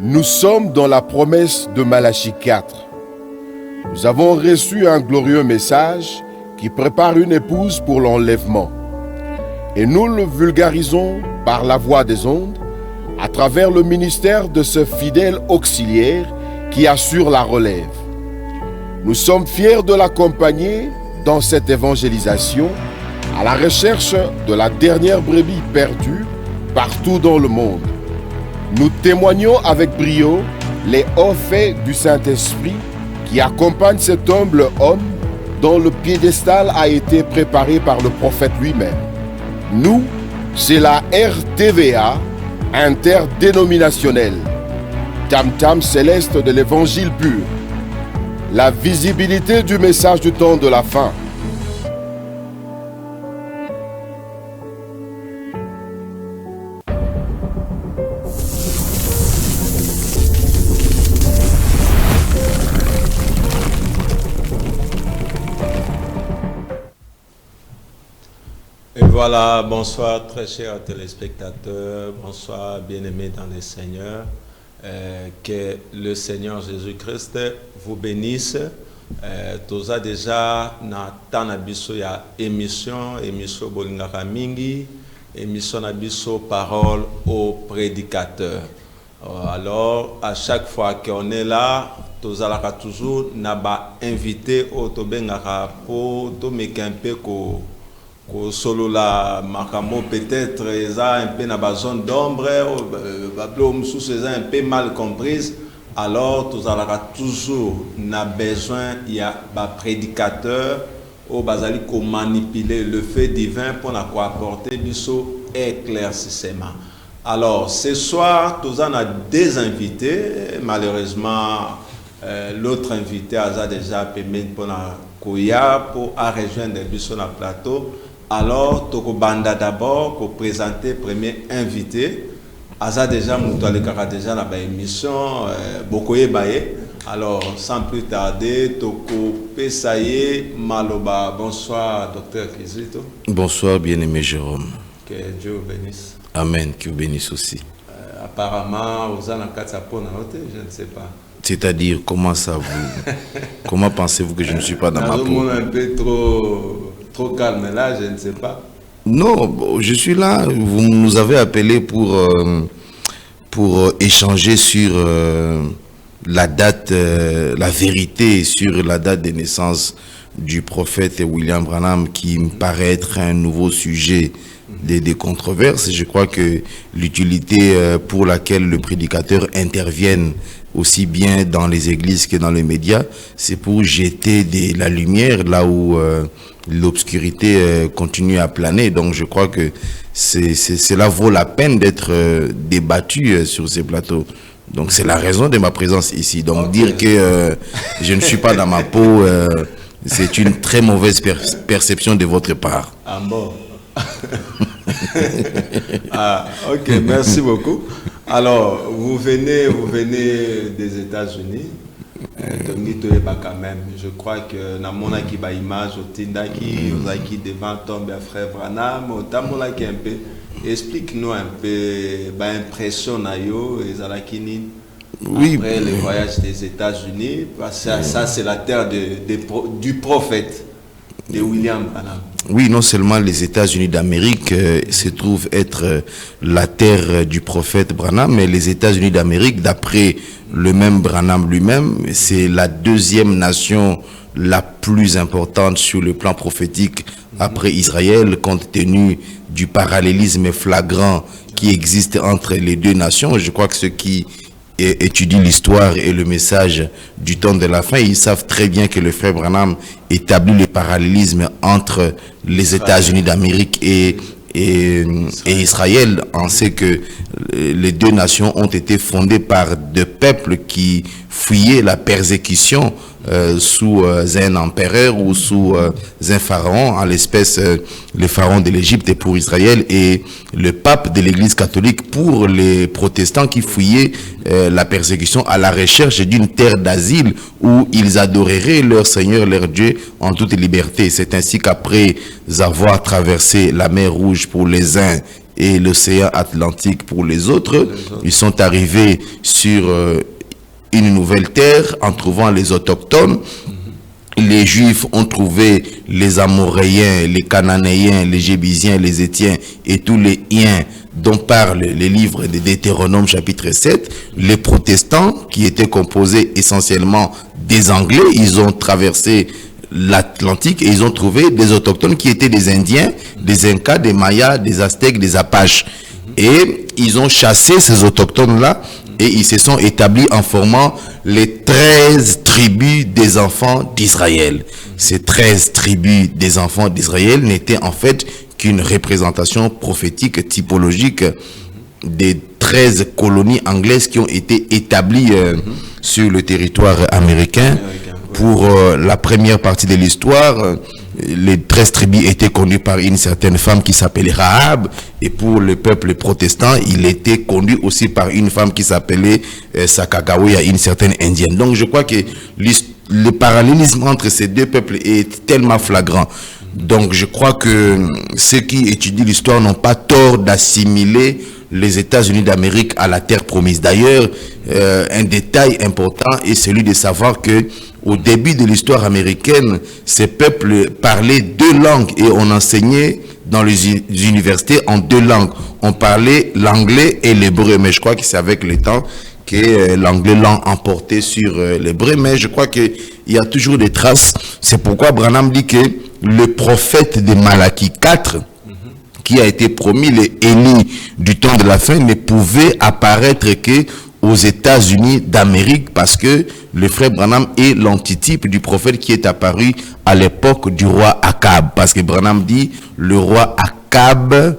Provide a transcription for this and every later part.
Nous sommes dans la promesse de Malachie 4. Nous avons reçu un glorieux message qui prépare une épouse pour l'enlèvement. Et nous le vulgarisons par la voix des ondes, à travers le ministère de ce fidèle auxiliaire qui assure la relève. Nous sommes fiers de l'accompagner dans cette évangélisation à la recherche de la dernière brebis perdue partout dans le monde. Nous témoignons avec brio les hauts faits du Saint-Esprit qui accompagnent cet humble homme dont le piédestal a été préparé par le prophète lui-même. Nous, c'est la RTVA interdénominationnelle, tam-tam céleste de l'évangile pur, la visibilité du message du temps de la fin. Et voilà, bonsoir très chers téléspectateurs, bonsoir bien-aimés dans le Seigneur. Que le Seigneur Jésus-Christ vous bénisse. Toza déjà na tana biso ya émission Bolingaka Mingi, émission na biso parole au prédicateur. Alors à chaque fois qu'on est là, toza la toujours na ba invité au tobengaka po to mekempe ko solo la makamo peut-être eza un peu na ba zone d'ombre bablo sous un peu mal comprise. Alors tous allons toujours na besoin il y a ba prédicateur au bazali ko manipuler le fait divin pour na quoi apporter biso éclaircissement. Alors ce soir tous on a des invités, malheureusement l'autre invité a déjà permis pour na koya pour rejoindre biso na plateau. Alors, Toko Banda d'abord pour présenter le premier invité. Aza déjà Moutoualekara déjà dans l'émission Bokoye Baye. Alors, sans plus tarder, Toko Pesaye Maloba. Bonsoir, docteur Kizito. Bonsoir, bien-aimé Jérôme. Que Dieu vous bénisse. Amen, que vous bénisse aussi. Apparemment, vous avez je ne sais pas. C'est-à-dire, comment ça vous... comment pensez-vous que je ne suis pas dans ma peau? Un peu trop calme là, je ne sais pas. Non, je suis là. Vous nous avez appelé pour échanger sur la date, la vérité sur la date de naissance du prophète William Branham, qui me paraît être un nouveau sujet des controverses. Je crois que l'utilité pour laquelle le prédicateur intervienne aussi bien dans les églises que dans les médias, c'est pour jeter de la lumière là où l'obscurité continue à planer. Donc je crois que cela vaut la peine d'être débattu sur ces plateaux. Donc c'est la raison de ma présence ici. Donc dire que je ne suis pas dans ma peau, c'est une très mauvaise perception de votre part. Ah bon. Ah, ok, merci beaucoup. Alors, vous venez des États-Unis. Quand même, je crois que dans mon image au Tindaki, qui devant tomber à frère Branham, au Tamolaki un peu. Explique-nous un peu l'impression oui, après le voyage des États-Unis, parce que ça c'est la terre du prophète de William Branham. Oui, non seulement les États-Unis d'Amérique se trouvent être la terre du prophète Branham, mais les États-Unis d'Amérique, d'après le même Branham lui-même, c'est la deuxième nation la plus importante sur le plan prophétique après Israël, compte tenu du parallélisme flagrant qui existe entre les deux nations. Je crois que ceux qui étudient l'histoire et le message du temps de la fin, ils savent très bien que le frère Branham établit le parallélisme entre les États-Unis d'Amérique et Israël. On sait que les deux nations ont été fondées par deux peuples qui fuyaient la persécution sous un empereur ou sous un pharaon, en l'espèce le pharaon de l'Égypte et pour Israël, et le pape de l'Église catholique pour les protestants qui fuyaient la persécution à la recherche d'une terre d'asile où ils adoreraient leur Seigneur, leur Dieu en toute liberté. C'est ainsi qu'après avoir traversé la mer Rouge pour les uns et l'océan Atlantique pour les autres. Ils sont arrivés sur une nouvelle terre en trouvant les autochtones. Les Juifs ont trouvé les Amoréens, les Cananéens, les Jébusiens, les Étiens et tous les Hiens dont parlent les livres de Deutéronome chapitre 7. Les protestants, qui étaient composés essentiellement des Anglais, ils ont traversé l'Atlantique et ils ont trouvé des autochtones qui étaient des Indiens, des Incas, des Mayas, des Aztèques, des Apaches. Et ils ont chassé ces autochtones-là et ils se sont établis en formant les 13 tribus des enfants d'Israël. Ces 13 tribus des enfants d'Israël n'étaient en fait qu'une représentation prophétique, typologique des 13 colonies anglaises qui ont été établies sur le territoire américain. Pour la première partie de l'histoire, les 13 tribus étaient conduits par une certaine femme qui s'appelait Rahab, et pour le peuple protestant, il était conduit aussi par une femme qui s'appelait Sacagawea, une certaine indienne. Donc je crois que le parallélisme entre ces deux peuples est tellement flagrant. Donc je crois que ceux qui étudient l'histoire n'ont pas tort d'assimiler les États-Unis d'Amérique à la terre promise. D'ailleurs, un détail important est celui de savoir que au début de l'histoire américaine, ces peuples parlaient deux langues et on enseignait dans les universités en deux langues. On parlait l'anglais et l'hébreu, mais je crois que c'est avec le temps que l'anglais l'a emporté sur l'hébreu, mais je crois qu'il y a toujours des traces. C'est pourquoi Branham dit que le prophète de Malachie 4, qui a été promis, le Élie du temps de la fin, ne pouvait apparaître que aux États-Unis d'Amérique, parce que le frère Branham est l'antitype du prophète qui est apparu à l'époque du roi Akab. Parce que Branham dit, le roi Akab,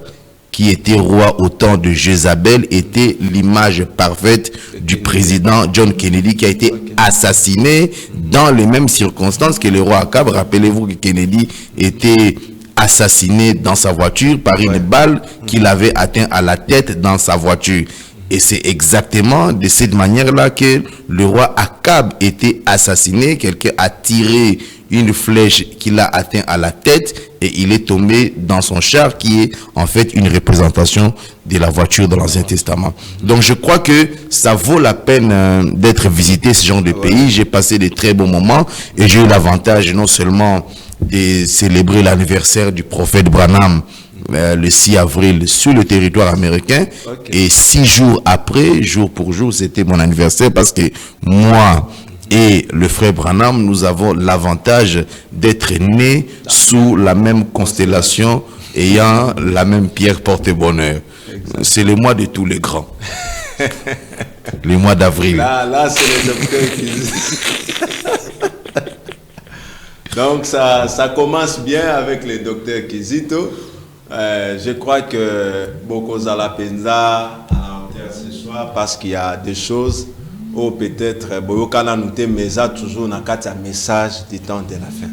qui était roi au temps de Jézabel, était l'image parfaite du président John Kennedy, qui a été assassiné dans les mêmes circonstances que le roi Akab. Rappelez-vous que Kennedy était assassiné dans sa voiture par une balle qu'il avait atteint à la tête dans sa voiture. Et c'est exactement de cette manière-là que le roi Akab était assassiné. Quelqu'un a tiré une flèche qui l'a atteint à la tête et il est tombé dans son char, qui est en fait une représentation de la voiture de l'Ancien Testament. Donc je crois que ça vaut la peine d'être visité, ce genre de pays. J'ai passé de très bons moments et j'ai eu l'avantage non seulement de célébrer l'anniversaire du prophète Branham le 6 avril sur le territoire américain, et 6 jours après, jour pour jour, c'était mon anniversaire, parce que moi et le frère Branham, nous avons l'avantage d'être nés sous la même constellation, ayant la même pierre porte-bonheur. C'est le mois de tous les grands. Le mois d'avril. Là c'est le docteur qui dit. Donc ça commence bien avec le docteur Kizito. Je crois que beaucoup Zalapenza à ce soir, parce qu'il y a des choses où peut-être Boyokana nous mais toujours na un message du temps de la fin.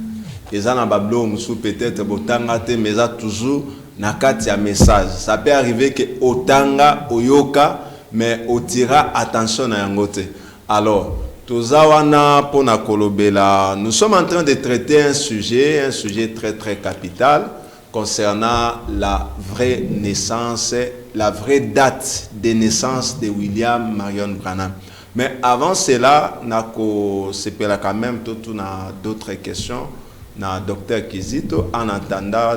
Et ça na bablo musu peut-être botanga mais toujours na un message. Ça peut arriver que otanga oyoka mais otira attention à yangote. Alors tozawana pona kolobela, nous sommes en train de traiter un sujet très très capital, concernant la vraie naissance, la vraie date de naissance de William Marion Branham. Mais avant cela, c'est quand même d'autres questions. Docteur Kizito, en attendant,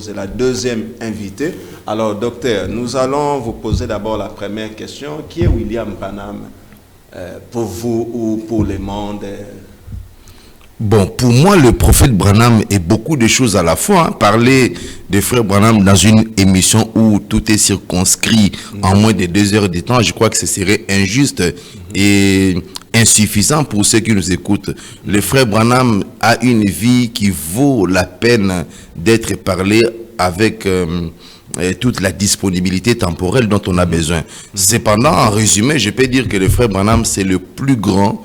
c'est la deuxième invitée. Alors, docteur, nous allons vous poser d'abord la première question. Qui est William Branham pour vous ou pour le monde? Bon, pour moi, le prophète Branham est beaucoup de choses à la fois. Parler de frère Branham dans une émission où tout est circonscrit en moins de 2 heures de temps, je crois que ce serait injuste et insuffisant pour ceux qui nous écoutent. Le frère Branham a une vie qui vaut la peine d'être parlée avec toute la disponibilité temporelle dont on a besoin. Cependant, en résumé, je peux dire que le frère Branham, c'est le plus grand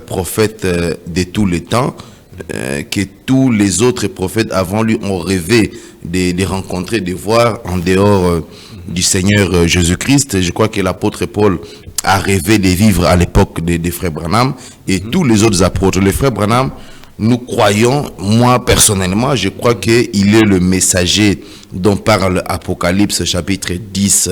prophète de tous les temps, que tous les autres prophètes avant lui ont rêvé de rencontrer, de voir en dehors du Seigneur Jésus-Christ. Je crois que l'apôtre Paul a rêvé de vivre à l'époque des frères Branham et tous les autres apôtres. Les frères Branham, nous croyons, moi personnellement, je crois qu'il est le messager dont parle Apocalypse chapitre 10,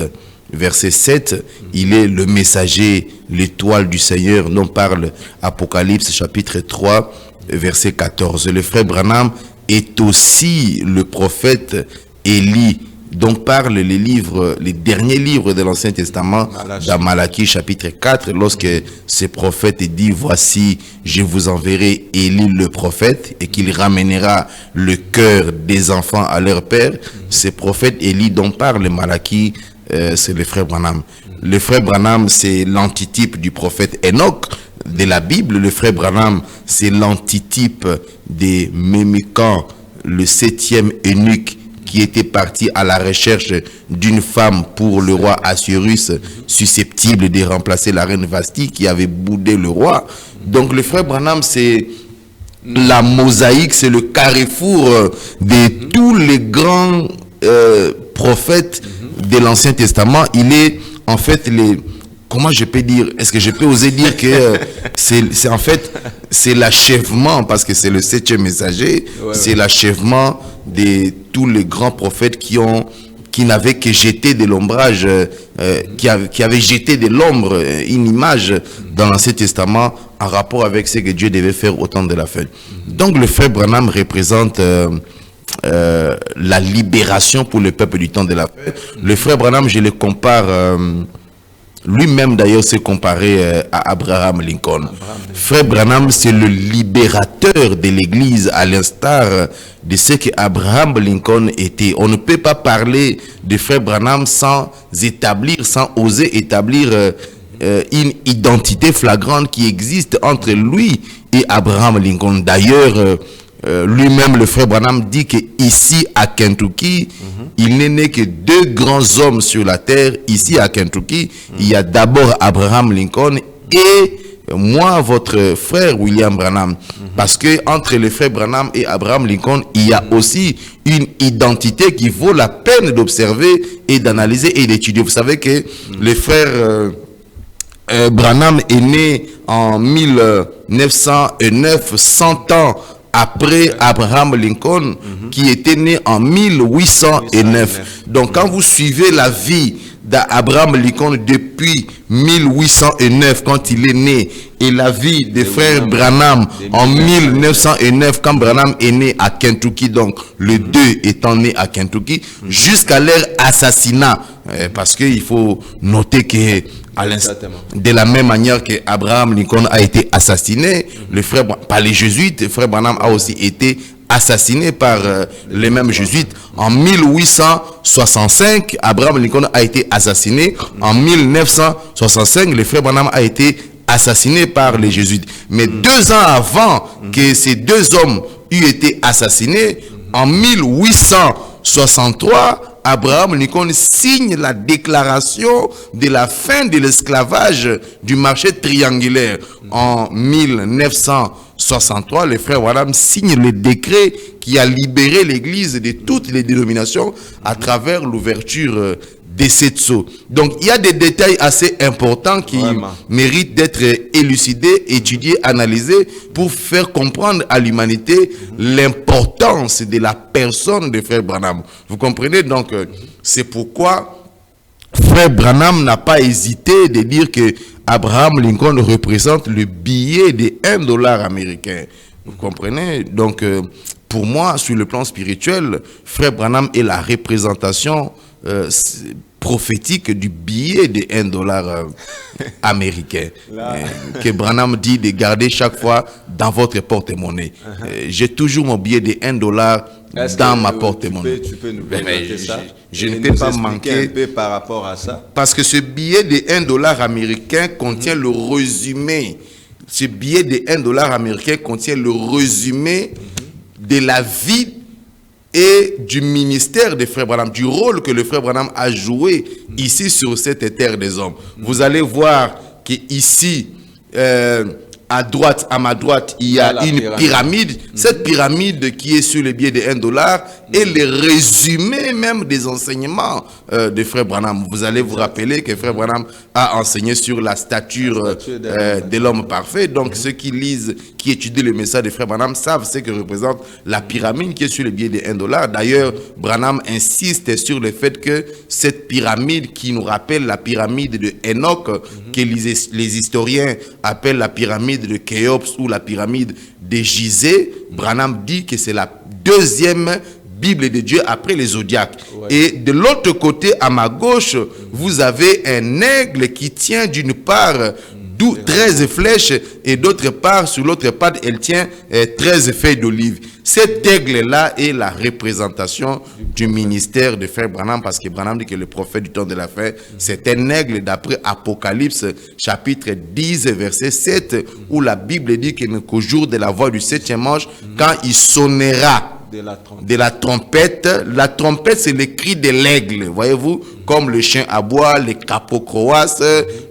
verset 7. Il est le messager, l'étoile du Seigneur, dont parle Apocalypse chapitre 3, verset 14. Le frère Branham est aussi le prophète Élie, dont parlent les derniers livres de l'Ancien Testament, dans Malachie chapitre 4, lorsque ce prophète dit: voici, je vous enverrai Élie le prophète, et qu'il ramènera le cœur des enfants à leur père. Ce prophète Élie dont parle Malachie, c'est le frère Branham. Le frère Branham, c'est l'antitype du prophète Enoch de la Bible. Le frère Branham, c'est l'antitype des Mémicans, le 7e eunuque qui était parti à la recherche d'une femme pour le roi Assuérus, susceptible de remplacer la reine Vasti qui avait boudé le roi. Donc le frère Branham, c'est la mosaïque, c'est le carrefour de tous les grands prophètes de l'Ancien Testament. Il est en fait comment je peux dire, est-ce que je peux oser dire que c'est en fait, c'est l'achèvement, parce que c'est le 7e messager, c'est l'achèvement de tous les grands prophètes qui n'avaient que jeté de l'ombrage, qui avaient jeté de l'ombre, une image dans l'Ancien Testament en rapport avec ce que Dieu devait faire au temps de la fin. Donc le frère Branham représente la libération pour le peuple du temps de la fin. Le frère Branham, je le compare... lui-même d'ailleurs s'est comparé à Abraham Lincoln. Frère Branham, c'est le libérateur de l'Église, à l'instar de ce que Abraham Lincoln était. On ne peut pas parler de Frère Branham sans oser établir une identité flagrante qui existe entre lui et Abraham Lincoln. D'ailleurs, lui-même, le frère Branham, dit qu'ici à Kentucky, il n'est né que 2 grands hommes sur la terre. Ici à Kentucky, il y a d'abord Abraham Lincoln et moi, votre frère William Branham. Parce que entre le frère Branham et Abraham Lincoln, il y a aussi une identité qui vaut la peine d'observer et d'analyser et d'étudier. Vous savez que le frère Branham est né en 1909, 100 ans après Abraham Lincoln, qui était né en 1809. Donc, quand vous suivez la vie d'Abraham Lincoln depuis 1809, quand il est né, et la vie des frères Branham en 1909, quand Branham est né à Kentucky, donc le 2 étant né à Kentucky, jusqu'à leur assassinat, parce qu'il faut noter que de la même manière que Abraham Lincoln a été assassiné, le frère, par les jésuites, le frère Branham a aussi été assassiné par les mêmes jésuites. En 1865, Abraham Lincoln a été assassiné. En 1965, le frère Branham a été assassiné par les jésuites. Mais 2 ans avant que ces 2 hommes eussent été assassinés, en 1863, Abraham Lincoln signe la déclaration de la fin de l'esclavage du marché triangulaire. En 1963, le frère Branham signe le décret qui a libéré l'Église de toutes les dénominations à travers l'ouverture de cette sceaux. Donc, il y a des détails assez importants qui méritent d'être élucidés, étudiés, analysés pour faire comprendre à l'humanité l'importance de la personne de Frère Branham. Vous comprenez? Donc, c'est pourquoi Frère Branham n'a pas hésité de dire que Abraham Lincoln représente le billet de $1 américain. Vous comprenez? Donc, pour moi, sur le plan spirituel, Frère Branham est la représentation prophétique du billet de $1 américain que Branham dit de garder chaque fois dans votre porte-monnaie. J'ai toujours mon billet de $1 dans ma porte-monnaie. Tu peux nous présenter ça? Je ne peux pas manquer un peu par rapport à ça. Parce que ce billet de $1 américain contient le résumé. Ce billet de $1 américain contient le résumé de la vie et du ministère de Frère Branham, du rôle que le Frère Branham a joué ici sur cette terre des hommes. Vous allez voir qu'ici, à droite, à ma droite, il y a une pyramide. Cette pyramide qui est sur le billet de $1 est le résumé même des enseignements de Frère Branham. Vous allez vous rappeler que Frère Branham a enseigné sur la stature de l'homme parfait. Donc ceux qui qui étudient le message de frère Branham savent ce que représente la pyramide qui est sur le billet de $1. D'ailleurs, Branham insiste sur le fait que cette pyramide qui nous rappelle la pyramide de Enoch, que les historiens appellent la pyramide de Khéops ou la pyramide de Gizeh, Branham dit que c'est la deuxième Bible de Dieu après les zodiaques. Ouais. Et de l'autre côté, à ma gauche, vous avez un aigle qui tient d'une part 13 flèches et d'autre part, sur l'autre patte, elle tient 13 feuilles d'olive. Cet aigle-là est la représentation du ministère de frère Branham, parce que Branham dit que le prophète du temps de la fin, c'est un aigle d'après Apocalypse, chapitre 10, verset 7, où la Bible dit qu'au jour de la voix du 7e ange, quand il sonnera de la trompette. La trompette, c'est le cri de l'aigle, voyez-vous, comme le chien aboie, les capots croassent,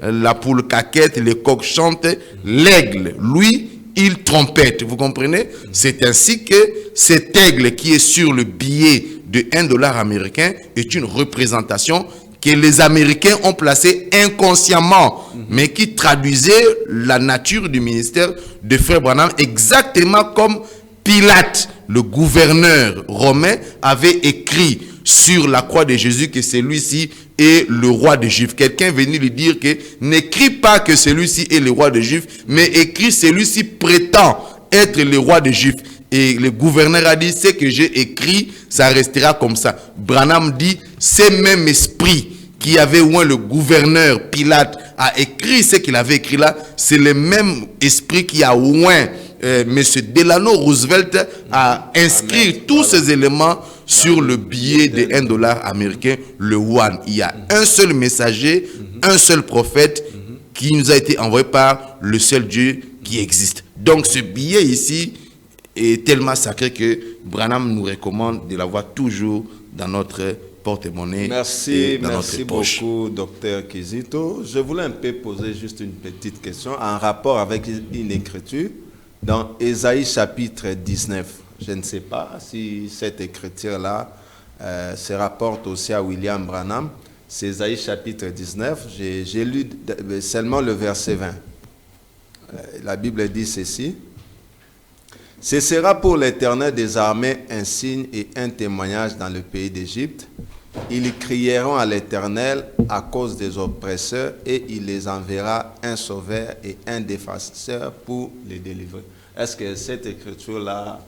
la poule caquette, les coqs chantent. L'aigle, lui, il trompette, vous comprenez? C'est ainsi que cet aigle qui est sur le billet de $1 américain est une représentation que les Américains ont placée inconsciemment, mais qui traduisait la nature du ministère de frère Branham, exactement comme Pilate, le gouverneur romain, avait écrit sur la croix de Jésus que celui-ci est le roi des Juifs. Quelqu'un venait lui dire que n'écris pas que celui-ci est le roi des Juifs, mais écris celui-ci prétend être le roi des Juifs. Et le gouverneur a dit, ce que j'ai écrit, ça restera comme ça. Branham dit, ce même esprit qui avait oint le gouverneur Pilate a écrit ce qu'il avait écrit là, c'est le même esprit qui a oint M. Delano Roosevelt a inscrit tous ces éléments sur le billet de $1 américain, le One. Il y a un seul messager, un seul prophète qui nous a été envoyé par le seul Dieu qui existe. Donc ce billet ici est tellement sacré que Branham nous recommande de l'avoir toujours dans notre porte-monnaie. Merci beaucoup, Dr Kizito. Je voulais un peu poser juste une petite question en rapport avec une écriture. Dans Ésaïe chapitre 19, je ne sais pas si cette écriture-là se rapporte aussi à William Branham. C'est Ésaïe chapitre 19, j'ai lu seulement le verset 20. La Bible dit ceci. « Ce sera pour l'Éternel des armées un signe et un témoignage dans le pays d'Égypte. Ils crieront à l'Éternel à cause des oppresseurs et il les enverra un sauveur et un défenseur pour les délivrer. » Est-ce que cette écriture-là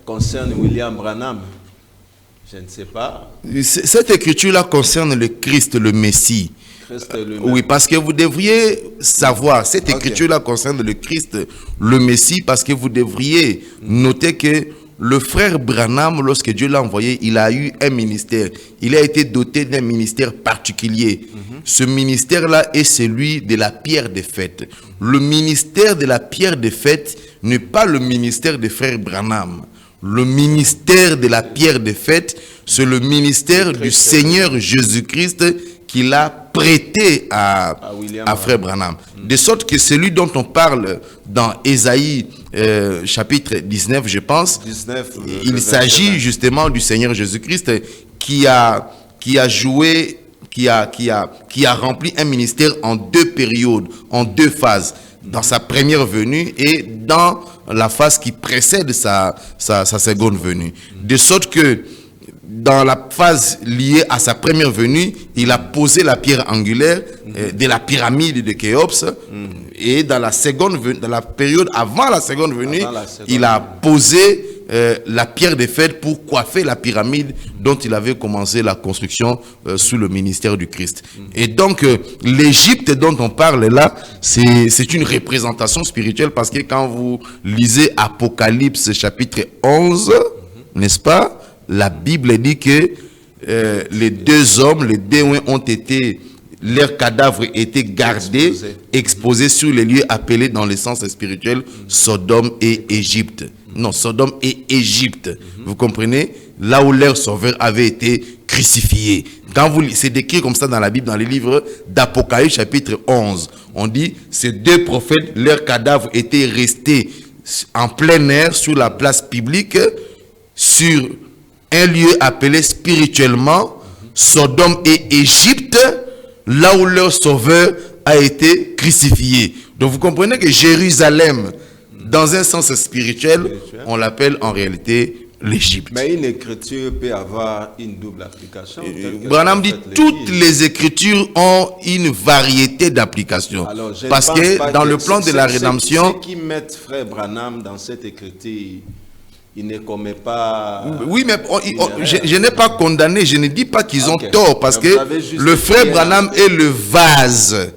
concerne William Branham? Je ne sais pas. Cette écriture-là concerne le Christ, le Messie. Oui, parce que vous devriez savoir, cette écriture-là concerne le Christ, le Messie, parce que vous devriez noter que le frère Branham, lorsque Dieu l'a envoyé, il a eu un ministère. Il a été doté d'un ministère particulier. Ce ministère-là est celui de la pierre des fêtes. Le ministère de la pierre des fêtes n'est pas le ministère des frères Branham. Le ministère de la pierre des fêtes, c'est le ministère du Seigneur Jésus-Christ qu'il a prêté à frère Branham. De sorte que celui dont on parle dans Ésaïe chapitre 19, je pense, il s'agit justement du Seigneur Jésus-Christ qui a rempli un ministère en deux périodes, en deux phases, dans sa première venue et dans la phase qui précède sa seconde venue. De sorte que dans la phase liée à sa première venue, il a posé la pierre angulaire de la pyramide de Khéops. Et dans la période avant la seconde venue, il a posé la pierre des fêtes pour coiffer la pyramide dont il avait commencé la construction sous le ministère du Christ. Et donc, l'Égypte dont on parle là, c'est une représentation spirituelle, parce que quand vous lisez Apocalypse chapitre 11, n'est-ce pas, la Bible dit que les deux hommes, les démons ont été, leurs cadavres étaient gardés, exposés sur les lieux appelés dans le sens spirituel Sodome et Égypte. Non, Sodome et Égypte. Vous comprenez? Là où leur sauveur avait été crucifié. C'est décrit comme ça dans la Bible, dans les livres d'Apocalypse chapitre 11. On dit, ces deux prophètes, leurs cadavres étaient restés en plein air sur la place publique, sur un lieu appelé spirituellement Sodome et Égypte, là où leur sauveur a été crucifié. Donc vous comprenez que Jérusalem Dans un sens spirituel, on l'appelle en réalité l'Égypte. Mais une écriture peut avoir une double application. Branham dit toutes les écritures ont une variété d'applications. Parce que dans le plan de la rédemption... Ceux qui mettent frère Branham dans cette écriture, ils ne commettent pas... Oui, mais je n'ai pas condamné, je ne dis pas qu'ils ont tort. Parce que le frère Branham est le vase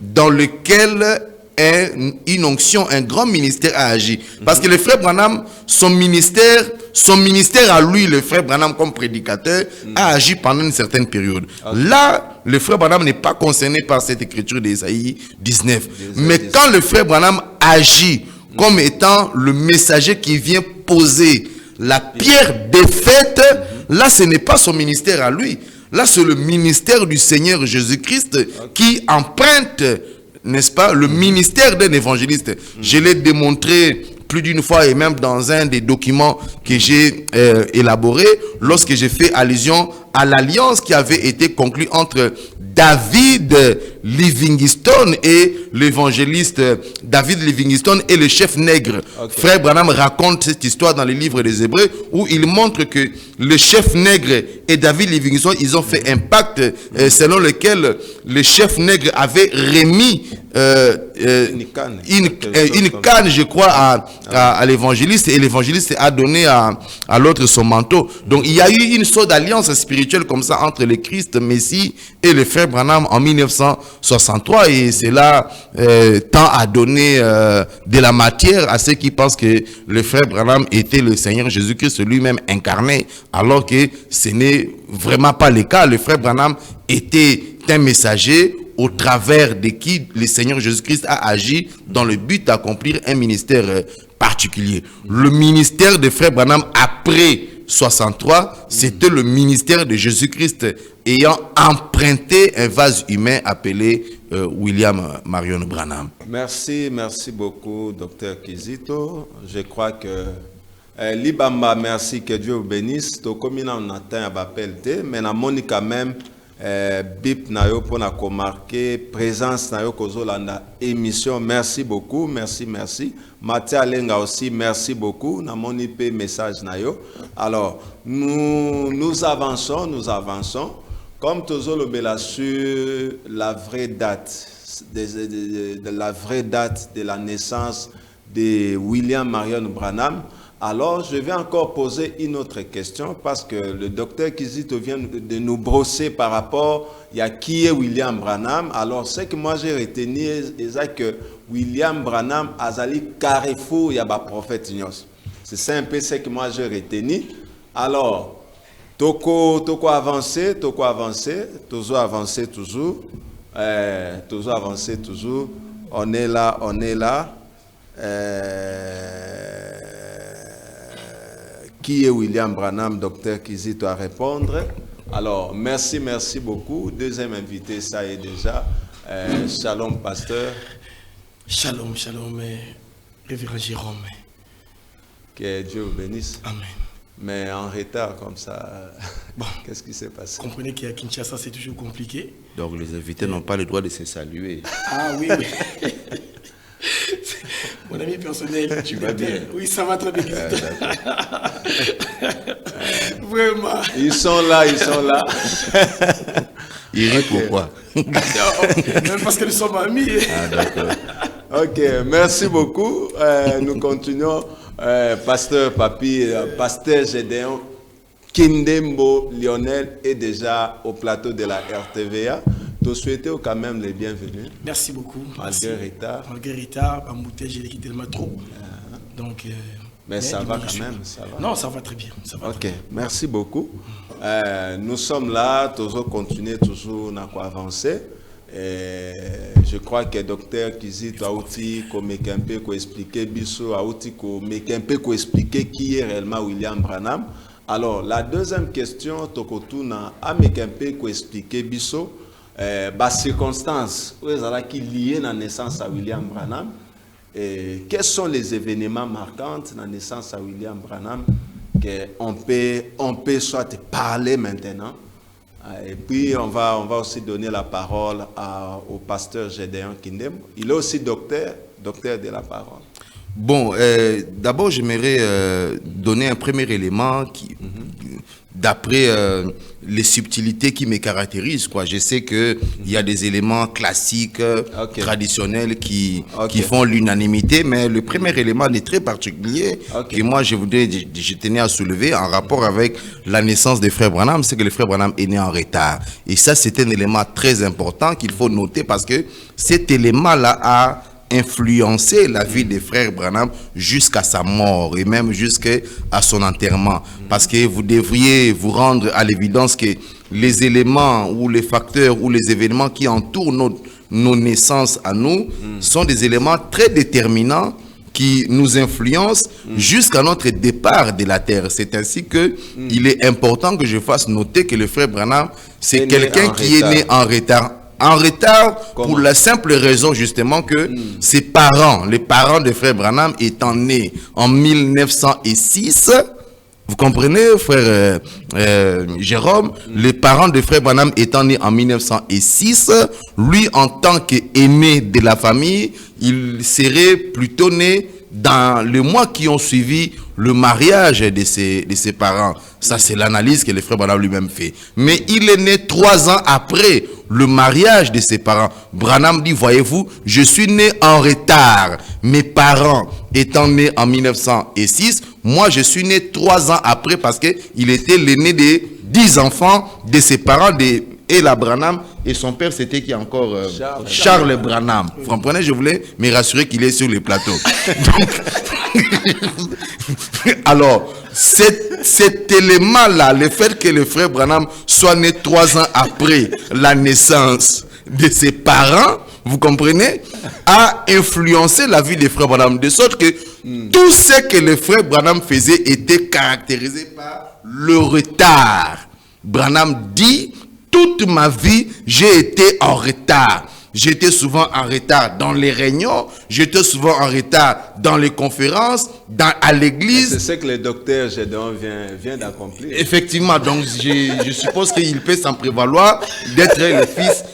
dans lequel... une onction, un grand ministère a agi. Parce que le frère Branham, son ministère à lui, le frère Branham comme prédicateur, a agi pendant une certaine période. Là, le frère Branham n'est pas concerné par cette écriture d'Ésaïe 19. Mais quand le frère Branham agit comme étant le messager qui vient poser la pierre des fêtes, là, ce n'est pas son ministère à lui. Là, c'est le ministère du Seigneur Jésus-Christ qui emprunte, n'est-ce pas, le ministère d'un évangéliste. Je l'ai démontré plus d'une fois et même dans un des documents que j'ai élaboré lorsque j'ai fait allusion à l'alliance qui avait été conclue entre David Livingstone et l'évangéliste David Livingstone et le chef nègre. Frère Branham raconte cette histoire dans les livres des Hébreux où il montre que le chef nègre et David Livingstone, ils ont fait un pacte selon lequel le chef nègre avait remis une canne, je crois, à l'évangéliste, et l'évangéliste a donné à l'autre son manteau. Donc il y a eu une sorte d'alliance spirituelle comme ça entre le Christ Messie et le frère Branham en 1963, et cela tend à donner de la matière à ceux qui pensent que le frère Branham était le Seigneur Jésus-Christ lui-même incarné, alors que ce n'est vraiment pas le cas. Le frère Branham était un messager au travers de qui le Seigneur Jésus-Christ a agi dans le but d'accomplir un ministère particulier. Le ministère de frère Branham après 63, c'était le ministère de Jésus-Christ ayant emprunté un vase humain appelé William Marion Branham. Merci beaucoup, Dr Kizito. Je crois que Libamba, merci, que Dieu vous bénisse. To komina on atteint à Bapelte, mais na Monica même bip na yo pour na marquer présence na yo kozolanda émission. Merci beaucoup, merci. Mathia Lenga aussi, merci beaucoup. Na monipe message na yo. Alors, nous avançons. Comme toujours le bela sur la vraie date de la naissance de William Marion Branham. Alors, je vais encore poser une autre question parce que le docteur Kizito vient de nous brosser par rapport à qui est William Branham. Alors, ce que moi j'ai retenu, c'est que William Branham a zali carrefour ya ba prophète Ignos. C'est un peu ce que moi j'ai retenu. Alors, toko avancer, toujours avancer. On est là. Qui est William Branham, docteur Kizito à répondre. Alors, merci beaucoup. Deuxième invité, ça y est déjà. Shalom, pasteur. Shalom, révérend Jérôme. Que Dieu vous bénisse. Amen. Mais en retard comme ça, bon, qu'est-ce qui s'est passé? Comprenez qu'à Kinshasa, c'est toujours compliqué. Donc, les invités n'ont pas le droit de se saluer. Ah oui. Mon ami personnel, tu vas bien? Oui, ça va très bien. Vraiment. Ils sont là. Ils rient pourquoi? Même parce que nous sommes amis. Ah, d'accord. Ok, merci beaucoup. Nous continuons. Pasteur Papi, pasteur Gédéon Kindembo Lionel est déjà au plateau de la RTVA. Te souhaiter quand même les bienvenus. Merci beaucoup. Malgré retard. Malgré retard, embouteillage, j'ai quitté tellement trop. Donc, mais ça va quand même, ça va. Non, ça va très bien. Ça va très bien. Merci beaucoup. Nous sommes là, toujours continuer, toujours à quoi avancer. Je crois que docteur Kizito a aussi expliqué Bisso, a aussi expliqué qui est réellement William Branham. Alors, la deuxième question, Tokotuna a expliqué Bisso. Circonstances qui liées à la naissance à William Branham. Quels sont les événements marquants de la naissance à William Branham qu'on peut soit parler maintenant. Et puis on va aussi donner la parole au pasteur Gédéon Kindem. Il est aussi docteur de la parole. Bon, d'abord, j'aimerais donner un premier élément qui, d'après les subtilités qui me caractérisent, quoi. Je sais qu'il y a des éléments classiques, traditionnels qui font l'unanimité, mais le premier élément est très particulier que moi je tenais à soulever en rapport avec la naissance des frères Branham, c'est que le frère Branham est né en retard. Et ça, c'est un élément très important qu'il faut noter parce que cet élément-là a influencé la vie des frères Branham jusqu'à sa mort et même jusqu'à son enterrement. Parce que vous devriez vous rendre à l'évidence que les éléments ou les facteurs ou les événements qui entourent nos naissances à nous sont des éléments très déterminants qui nous influencent jusqu'à notre départ de la terre. C'est ainsi que il est important que je fasse noter que le frère Branham, c'est quelqu'un qui est né en retard. En retard pour la simple raison justement que ses parents, les parents de frère Branham étant nés en 1906, vous comprenez frère Jérôme, les parents de frère Branham étant nés en 1906, lui en tant qu'aîné de la famille, il serait plutôt né dans les mois qui ont suivi le mariage de ses parents. Ça, c'est l'analyse que le frère Branham lui-même fait. Mais il est né 3 ans après le mariage de ses parents. Branham dit, voyez-vous, je suis né en retard. Mes parents étant nés en 1906, moi, je suis né 3 ans après parce qu'il était l'aîné des 10 enfants de ses parents, et la Branham, et son père, c'était qui encore Charles Branham. Vous comprenez, je voulais me rassurer qu'il est sur le plateau. Donc, alors, cet élément-là, le fait que le frère Branham soit né 3 ans après la naissance de ses parents, vous comprenez, a influencé la vie des frères Branham, de sorte que tout ce que le frère Branham faisait était caractérisé par le retard. Branham dit, toute ma vie, j'ai été en retard. J'étais souvent en retard dans les réunions, j'étais souvent en retard dans les conférences, à l'église. C'est ce que le docteur Gédéon vient d'accomplir. Effectivement, donc je suppose qu'il peut s'en prévaloir d'être le fils,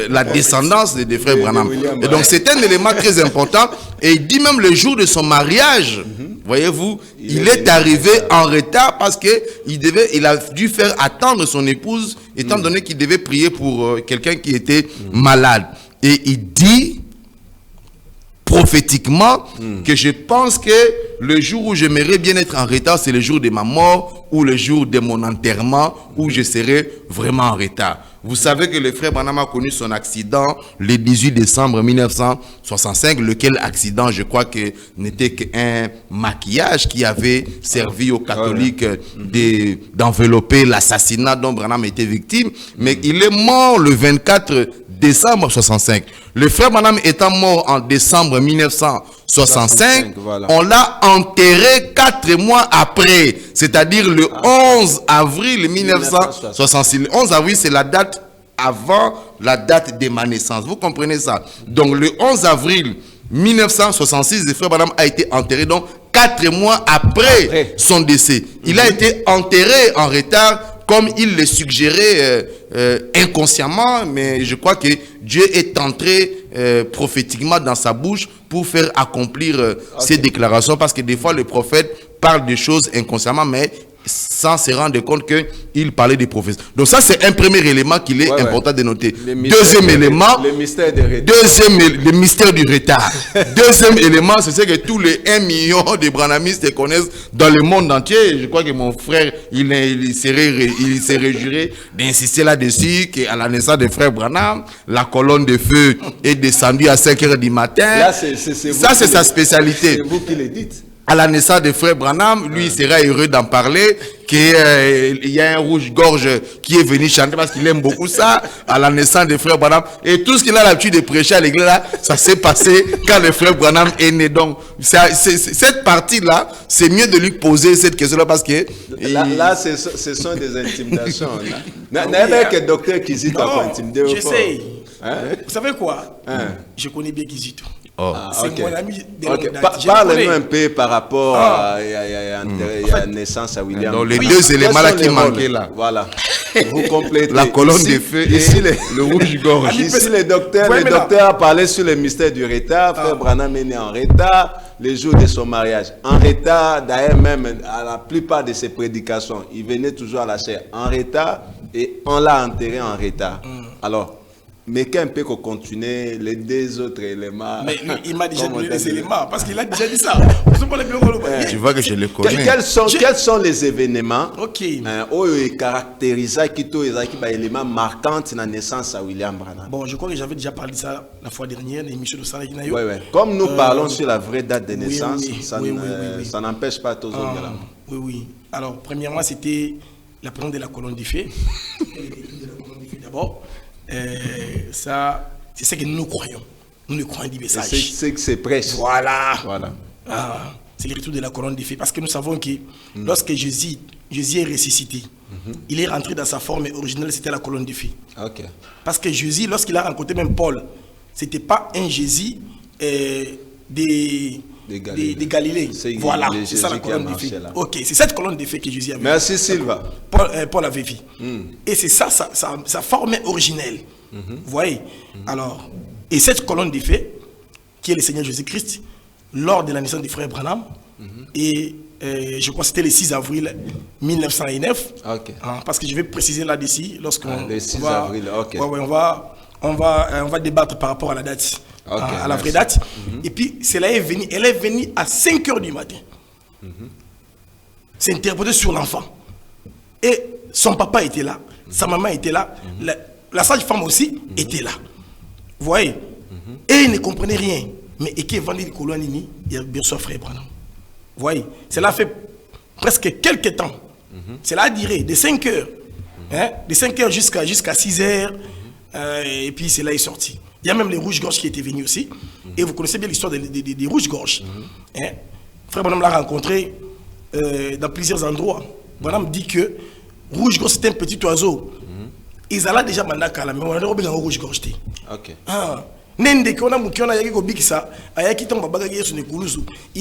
la descendance des frères Branham. Et donc c'est un élément très important. Et il dit même le jour de son mariage, voyez-vous, il est arrivé en retard parce qu'il a dû faire attendre son épouse, étant donné qu'il devait prier pour quelqu'un qui était malade. Et il dit prophétiquement que je pense que le jour où j'aimerais bien être en retard, c'est le jour de ma mort ou le jour de mon enterrement où je serai vraiment en retard. Vous savez que le frère Branham a connu son accident le 18 décembre 1965, lequel accident, je crois que n'était qu'un maquillage qui avait servi aux catholiques d'envelopper l'assassinat dont Branham était victime. Mais il est mort le 24 décembre 65. Le frère Branham étant mort en décembre 1965, on l'a enterré 4 mois après, c'est-à-dire le 11 avril 1966. Le 11 avril, c'est la date avant la date de ma naissance. Vous comprenez ça? Donc le 11 avril 1966, le frère Branham a été enterré donc 4 mois après son décès. Il a été enterré en retard comme il le suggérait inconsciemment, mais je crois que Dieu est entré prophétiquement dans sa bouche pour faire accomplir ces déclarations, parce que des fois le prophète parle des choses inconsciemment, mais sans se rendre compte qu'il parlait des prophéties. Donc ça, c'est un premier élément qu'il est important de noter. Deuxième élément, le mystère du retard. Deuxième élément, c'est ce que tous les 1 million de branhamistes connaissent dans le monde entier. Je crois que mon frère, il s'est réjuré d'insister là-dessus, qu'à la naissance de frère Branham, la colonne de feu est descendue à 5 h du matin. Là, ça, c'est sa spécialité. C'est vous qui le dites. À la naissance de frère Branham, lui, il sera heureux d'en parler, qu'il y a un rouge-gorge qui est venu chanter parce qu'il aime beaucoup ça, à la naissance de frère Branham. Et tout ce qu'il a l'habitude de prêcher à l'église, là, ça s'est passé quand le frère Branham est né. Donc, cette partie-là, c'est mieux de lui poser cette question-là parce que... Là, ce sont des intimidations. Il n'y a pas que le docteur Kizito a intimidé. J'essaye. Vous savez quoi? Je connais bien Kizito. C'est mon ami de longue date. Parle-nous un peu par rapport à la naissance à William. Donc les deux éléments là qui manquaient là. Voilà. Vous complétez. La colonne de feu et le rouge-gorge. Ici, le docteur a parlé sur le mystère du retard. Frère Branham est né en retard. les jours de son mariage. En retard, d'ailleurs même à la plupart de ses prédications, il venait toujours à la chair en retard et on l'a enterré en retard. Alors, mais qu'un peu qu'on continue les deux autres éléments. Mais lui, il m'a déjà donné les éléments parce qu'il a déjà dit ça. Tu vois que je le connais. Quels sont les événements qui caractérisent les éléments marquants de la naissance à William Branham? Bon, je crois que j'avais déjà parlé de ça la fois dernière, l'émission de Sarah Guinayo. Oui. Comme nous parlons sur la vraie date de naissance, ça n'empêche pas tous autres. Oui. Alors, premièrement, c'était la présence de la colonne de fée. D'abord. Ça, c'est ce que nous croyons. Nous ne croyons du message. C'est que c'est prêche. Voilà. C'est le retour de la colonne de feu. Parce que nous savons que lorsque Jésus est ressuscité, il est rentré dans sa forme originelle, c'était la colonne de feu. Parce que Jésus, lorsqu'il a rencontré même Paul, ce n'était pas un Jésus des Galilée. Voilà, c'est ça la colonne de feu. Ok, c'est cette colonne de feu que Jésus avait. Merci Sylvain. Paul avait vu. Et c'est ça, sa forme originelle. Vous voyez. Alors, et cette colonne de feu, qui est le Seigneur Jésus-Christ, lors de la naissance du frère Branham, et je crois que c'était le 6 avril 1909. Parce que je vais préciser là-dessus, lorsqu'on le 6 avril, on va débattre par rapport à la date. À la vraie date. Et puis, elle est venue à 5 h du matin. C'est interprété sur l'enfant. Et son papa était là, sa maman était là, la sage-femme aussi était là. Vous voyez? Et il ne comprenait rien. Mais et qui est vendu de Koulouanini, il y a bien sûr frère Branham. Vous voyez? Cela fait presque quelques temps. Cela a duré de 5 h. De 5 h jusqu'à 6 h. Et puis, cela est sorti. Il y a même les rouges-gorges qui étaient venus aussi. Et vous connaissez bien l'histoire des rouges-gorges. Frère Branham l'a rencontré dans plusieurs endroits. Branham dit que rouge-gorge, c'était un petit oiseau. Ils allaient déjà mandakala, mais on a dit rouge-gorge. Il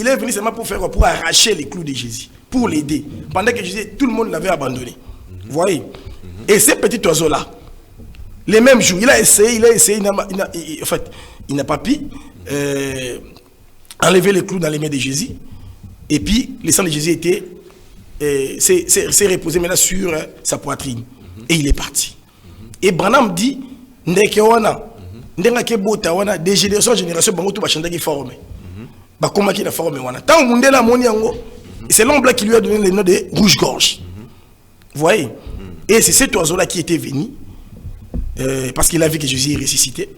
est venu seulement pour arracher les clous de Jésus, pour l'aider. Pendant que Jésus, tout le monde l'avait abandonné. Vous voyez? Et ces petits oiseaux-là, les mêmes jours, il a essayé, il n'a pas pu enlever les clous dans les mains de Jésus. Et puis, le sang de Jésus s'est reposé maintenant sur sa poitrine. Et il est parti. Et Branham dit, des générations en génération, c'est l'homme qui lui a donné le nom de rouge-gorge. Vous voyez? Et c'est cet oiseau-là qui était venu. Parce qu'il a vu que Jésus est ressuscité.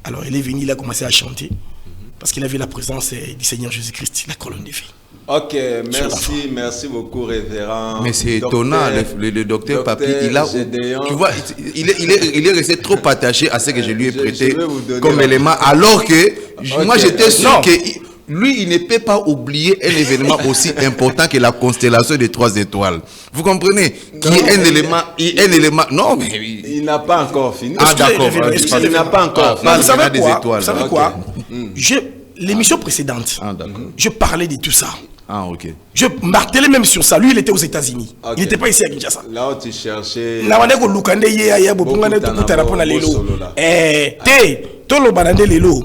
Alors il est venu, il a commencé à chanter. Parce qu'il a vu la présence du Seigneur Jésus-Christ, la colonne de feu. Ok, merci beaucoup, révérend. Mais c'est étonnant, le docteur Papi, tu vois, il est resté trop attaché à ce que je lui ai prêté comme élément, alors que moi j'étais sûr que lui, il ne peut pas oublier un événement aussi important que la constellation des 3 étoiles. Vous comprenez? Qui est un élément. Non, mais il n'a pas encore fini. Ah, d'accord. Il n'a pas encore fini. Vous savez quoi? L'émission précédente, je parlais de tout ça. Ah, ok. Je martelais même sur ça. Lui, il était aux États-unis. Il n'était pas ici à Kinshasa. Là où tu cherchais.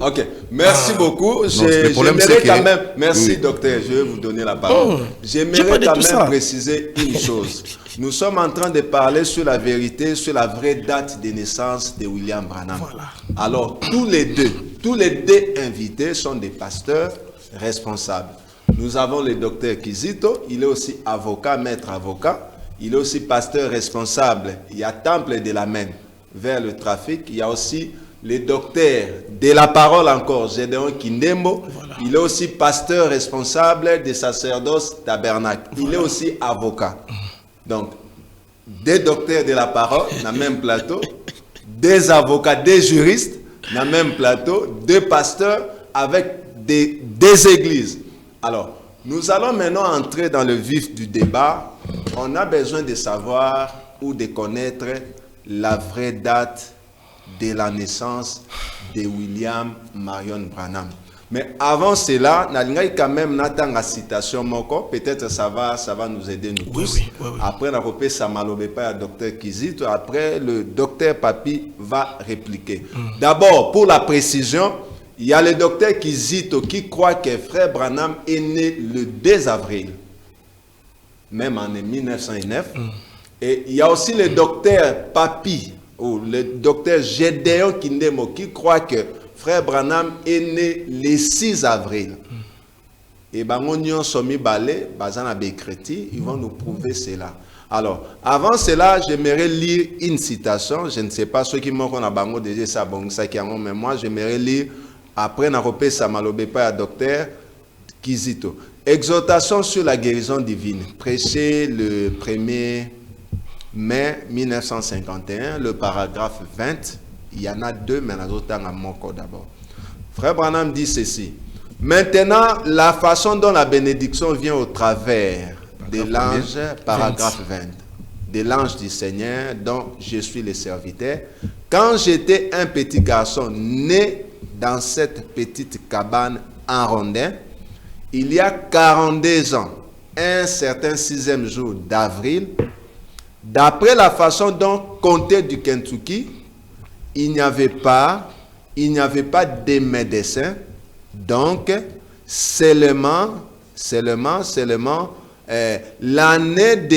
Ok, merci beaucoup. J'aimerais quand même. Merci, docteur. Je vais vous donner la parole. J'aimerais quand même préciser une chose. Nous sommes en train de parler sur la vérité, sur la vraie date de naissance de William Branham. Alors, tous les deux invités sont des pasteurs responsables. Nous avons le docteur Kizito, il est aussi avocat, maître avocat. Il est aussi pasteur responsable. Il y a Temple de la Main vers le trafic. Il y a aussi le docteur de la parole encore, Gédéon Kindembo. Il est aussi pasteur responsable des sacerdoces tabernacle. Il est aussi avocat. Donc, des docteurs de la parole, dans le même plateau. Des avocats, des juristes, dans le même plateau. Des pasteurs avec des églises. Alors, nous allons maintenant entrer dans le vif du débat. On a besoin de savoir ou de connaître la vraie date de la naissance de William Marion Branham. Mais avant cela, nalingai quand même natanga citation moko, peut-être ça va nous aider nous tous. Oui. Après na kopé ça malobé pas à docteur Kizito, après le docteur Papi va répliquer. D'abord pour la précision, il y a le docteur Kizito qui croit que frère Branham est né le 2 avril, même en 1909. Et il y a aussi le docteur Papi, ou le docteur Gédéon Kindemo, qui croit que frère Branham est né le 6 avril. Et Bangonyon Somi Balé, Bazana Bekreti, ils vont nous prouver cela. Alors, avant cela, j'aimerais lire une citation. Je ne sais pas ceux qui m'ont dit Bango déjà ça, bon, ça qui a mon mémoire. J'aimerais lire, après Naropé Samalobepa à docteur Kizito. Exhortation sur la guérison divine. Prêché le 1er mai 1951, le paragraphe 20. Il y en a deux, mais il y en a d'autres à mon corps d'abord. Frère Branham dit ceci. Maintenant, la façon dont la bénédiction vient au travers de l'ange, paragraphe 20, de l'ange du Seigneur dont je suis le serviteur. Quand j'étais un petit garçon né dans cette petite cabane en rondin, il y a 42 ans, un certain 6e jour d'avril, d'après la façon dont comté du Kentucky, il n'y avait pas de médecin. Donc, seulement l'année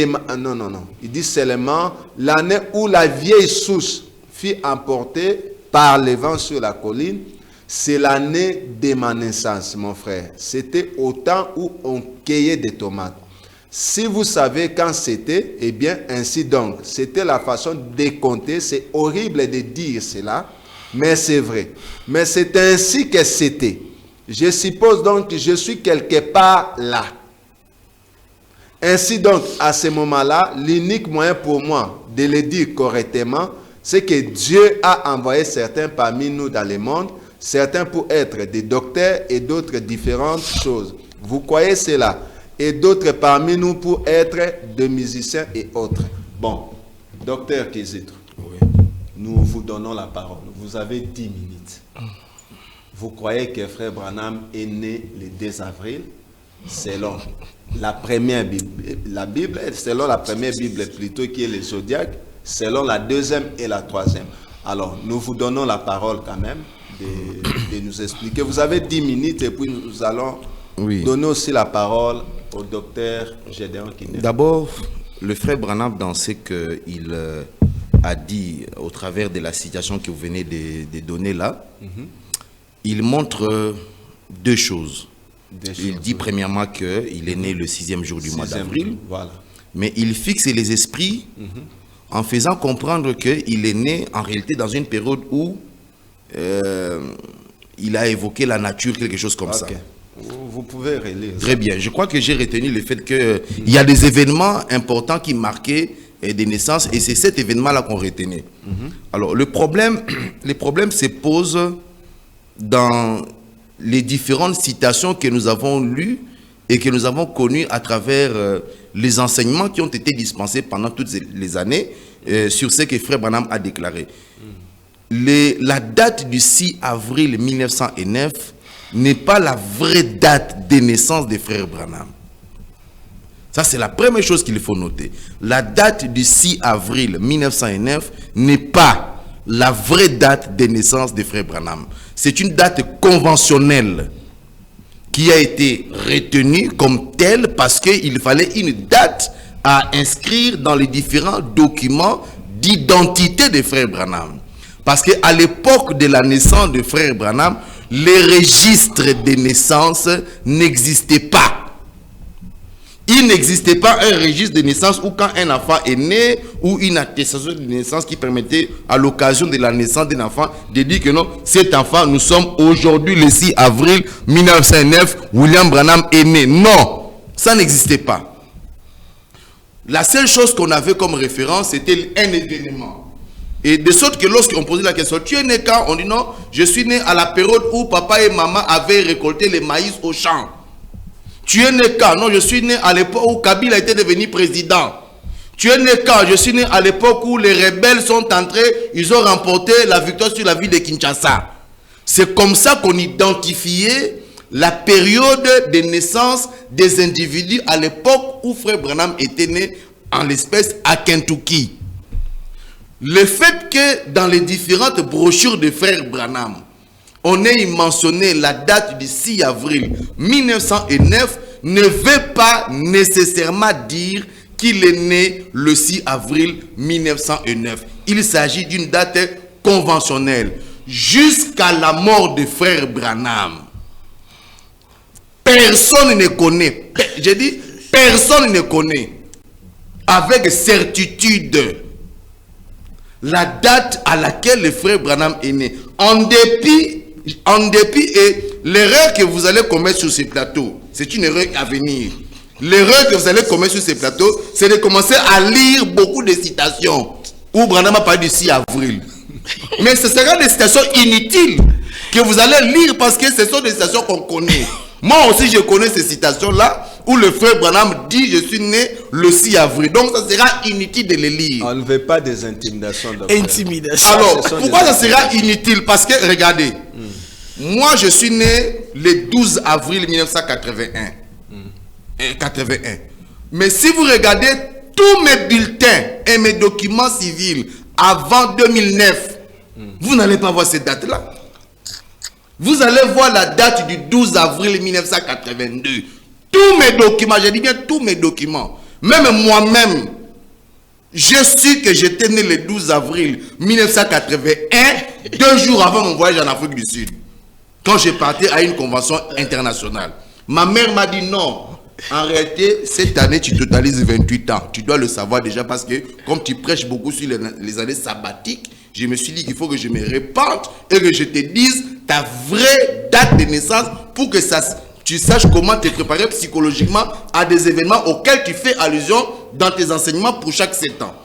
il dit seulement l'année où la vieille souche fut emportée par le vent sur la colline, c'est l'année de ma naissance, mon frère. C'était au temps où on cueillait des tomates. Si vous savez quand c'était, eh bien, ainsi donc, c'était la façon de compter. C'est horrible de dire cela, mais c'est vrai. Mais c'est ainsi que c'était. Je suppose donc que je suis quelque part là. Ainsi donc, à ce moment-là, l'unique moyen pour moi de le dire correctement, c'est que Dieu a envoyé certains parmi nous dans le monde, certains pour être des docteurs et d'autres différentes choses. Vous croyez cela? Et d'autres parmi nous pour être des musiciens et autres. Bon, docteur Kizito, oui. Nous vous donnons la parole. Vous avez 10 minutes. Vous croyez que frère Branham est né le 2 avril selon la première Bible, selon la première Bible plutôt qui est le zodiaque, selon la deuxième et la troisième. Alors, nous vous donnons la parole quand même de nous expliquer. Vous avez 10 minutes et puis nous allons donner aussi la parole au docteur Gédéon Kindemo. D'abord, le frère Branham, dans ce qu'il a dit au travers de la citation que vous venez de donner là, il montre deux choses. Il dit premièrement qu'il est né le 6e jour du mois d'avril, voilà. Mais il fixe les esprits en faisant comprendre qu'il est né en réalité dans une période où il a évoqué la nature, quelque chose comme ça. Vous pouvez relire. Très bien. Je crois que j'ai retenu le fait qu'il y a des événements importants qui marquaient des naissances et c'est cet événement-là qu'on retenait. Alors, le problème se pose dans les différentes citations que nous avons lues et que nous avons connues à travers les enseignements qui ont été dispensés pendant toutes les années sur ce que frère Branham a déclaré. La date du 6 avril 1909 n'est pas la vraie date de naissance de frère Branham. Ça, c'est la première chose qu'il faut noter. La date du 6 avril 1909 n'est pas la vraie date de naissance de frère Branham. C'est une date conventionnelle qui a été retenue comme telle parce qu'il fallait une date à inscrire dans les différents documents d'identité de frère Branham. Parce qu'à l'époque de la naissance de frère Branham, les registres de naissance n'existaient pas. Il n'existait pas un registre de naissance où quand un enfant est né ou une attestation de naissance qui permettait à l'occasion de la naissance d'un enfant de dire que non, cet enfant, nous sommes aujourd'hui le 6 avril 1909, William Branham est né. Non, ça n'existait pas. La seule chose qu'on avait comme référence, c'était un événement. Et de sorte que lorsqu'on posait la question, tu es né quand? On dit non, je suis né à la période où papa et maman avaient récolté le maïs au champ. Tu es né quand? Non, je suis né à l'époque où Kabila était devenu président. Tu es né quand? Je suis né à l'époque où les rebelles sont entrés, ils ont remporté la victoire sur la ville de Kinshasa. C'est comme ça qu'on identifiait la période de naissance des individus à l'époque où frère Branham était né, en l'espèce à Kentucky. Le fait que dans les différentes brochures de frère Branham, on ait mentionné la date du 6 avril 1909 ne veut pas nécessairement dire qu'il est né le 6 avril 1909. Il s'agit d'une date conventionnelle. Jusqu'à la mort de frère Branham, personne ne connaît, j'ai dit personne ne connaît avec certitude la date à laquelle le frère Branham est né. En dépit et l'erreur que vous allez commettre sur ces plateaux, c'est une erreur à venir. L'erreur que vous allez commettre sur ces plateaux, c'est de commencer à lire beaucoup de citations où Branham a parlé du 6 avril. Mais ce sera des citations inutiles que vous allez lire parce que ce sont des citations qu'on connaît. Moi aussi, je connais ces citations-là où le frère Branham dit « Je suis né le 6 avril ». Donc, ça sera inutile de les lire. On ne veut pas des intimidations. Intimidation. Alors, pourquoi ça sera inutile? Parce que, regardez, moi, je suis né le 12 avril 1981. 81. Mais si vous regardez tous mes bulletins et mes documents civils avant 2009, vous n'allez pas voir cette date-là. Vous allez voir la date du 12 avril 1982. Tous mes documents, je dis bien tous mes documents, même moi-même, je suis que j'étais né le 12 avril 1981, 2 jours avant mon voyage en Afrique du Sud, quand j'ai parti à une convention internationale. Ma mère m'a dit non. En réalité, cette année, tu totalises 28 ans. Tu dois le savoir déjà parce que, comme tu prêches beaucoup sur les années sabbatiques, je me suis dit qu'il faut que je me répande et que je te dise ta vraie date de naissance pour que tu saches comment te préparer psychologiquement à des événements auxquels tu fais allusion dans tes enseignements pour chaque 7 ans.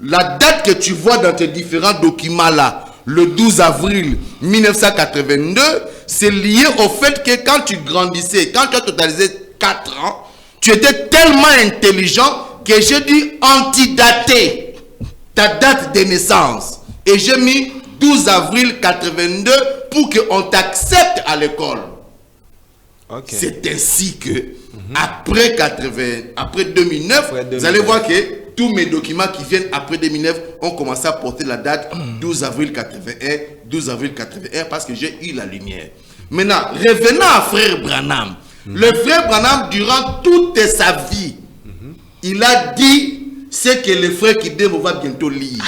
La date que tu vois dans tes différents documents là, le 12 avril 1982, c'est lié au fait que quand tu grandissais, quand tu as totalisé 4 ans, tu étais tellement intelligent que j'ai dû antidater ta date de naissance. Et j'ai mis 12 avril 82 pour qu'on t'accepte à l'école. Okay. C'est ainsi que, après 2009, vous allez voir que tous mes documents qui viennent après 2009 ont commencé à porter la date 12 avril 81, 12 avril 81, parce que j'ai eu la lumière. Maintenant, revenons à frère Branham. Le frère Branham, durant toute sa vie, il a dit ce que le frère Kidemo va bientôt lire.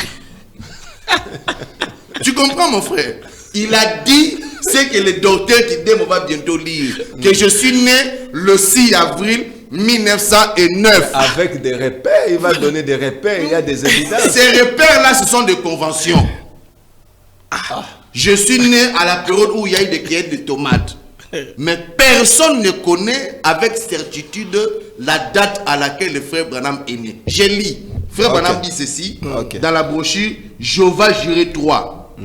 Tu comprends, mon frère? Il a dit ce que le docteur Kidemo va bientôt lire. Que je suis né le 6 avril 1909. Avec des repères, il va donner des repères, il y a des évidences. Ces repères-là, ce sont des conventions. Je suis né à la période où il y a eu des cueillettes de tomates. Mais personne ne connaît avec certitude la date à laquelle le frère Branham est né. Je lis. Frère Branham dit ceci dans la brochure Jéhovah Jireh 3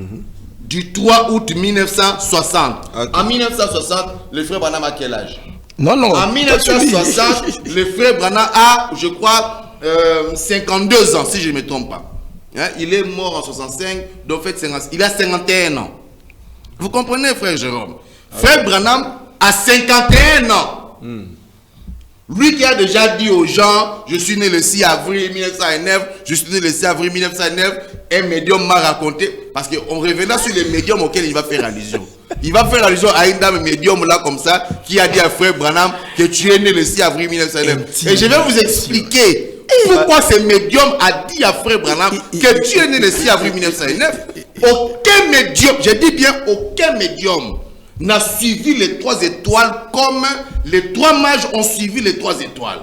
du 3 août 1960. En 1960, le frère Branham a quel âge? Non. En 1960, le frère Branham a, je crois, 52 ans, si je ne me trompe pas. Hein? Il est mort en 65, donc il a 51 ans. Vous comprenez, frère Jérôme? Frère Branham a 51 ans. Lui qui a déjà dit aux gens, je suis né le 6 avril 1909, je suis né le 6 avril 1909, un médium m'a raconté, parce qu'on revenait sur les médiums auxquels il va faire allusion. Il va faire allusion à une dame médium là comme ça, qui a dit à frère Branham que tu es né le 6 avril 1909. Et je vais vous expliquer pourquoi ce médium a dit à frère Branham que tu es né le 6 avril 1909. Aucun médium, je dis bien aucun médium, n'a suivi les 3 étoiles comme les 3 mages ont suivi les 3 étoiles.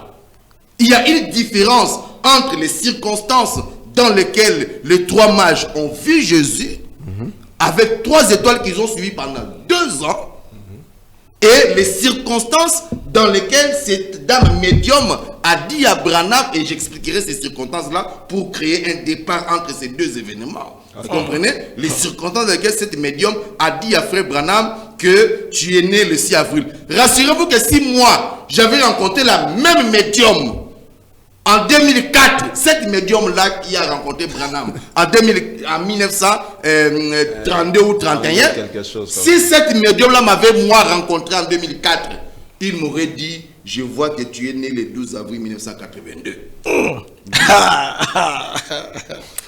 Il y a une différence entre les circonstances dans lesquelles les 3 mages ont vu Jésus, avec 3 étoiles qu'ils ont suivies pendant 2 ans, et les circonstances dans lesquelles cette dame médium a dit à Branham, et j'expliquerai ces circonstances-là pour créer un départ entre ces 2 événements. Vous comprenez? Les circonstances dans lesquelles cette médium a dit à frère Branham que tu es né le 6 avril. Rassurez-vous que si moi, j'avais rencontré la même médium en 2004, cette médium-là qui a rencontré Branham en 1932 ou 31, si cette médium-là m'avait moi rencontré en 2004, il m'aurait dit je vois que tu es né le 12 avril 1982.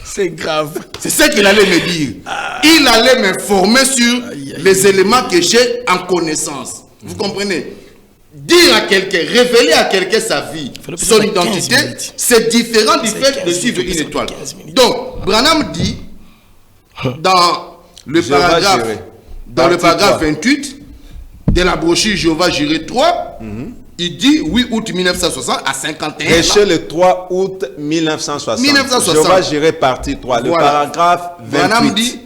C'est grave. C'est ce qu'il allait me dire. Il allait m'informer sur les éléments que j'ai en connaissance. Vous comprenez? Dire à quelqu'un, révéler à quelqu'un sa vie, son identité, c'est différent du fait de suivre une étoile. Donc, Branham dit, dans le paragraphe 28 de la brochure Jéhovah Jireh 3, il dit 8 août 1960 à 51. Prêché le 3 août 1960. Jéhovah Jireh partie 3, le paragraphe 28.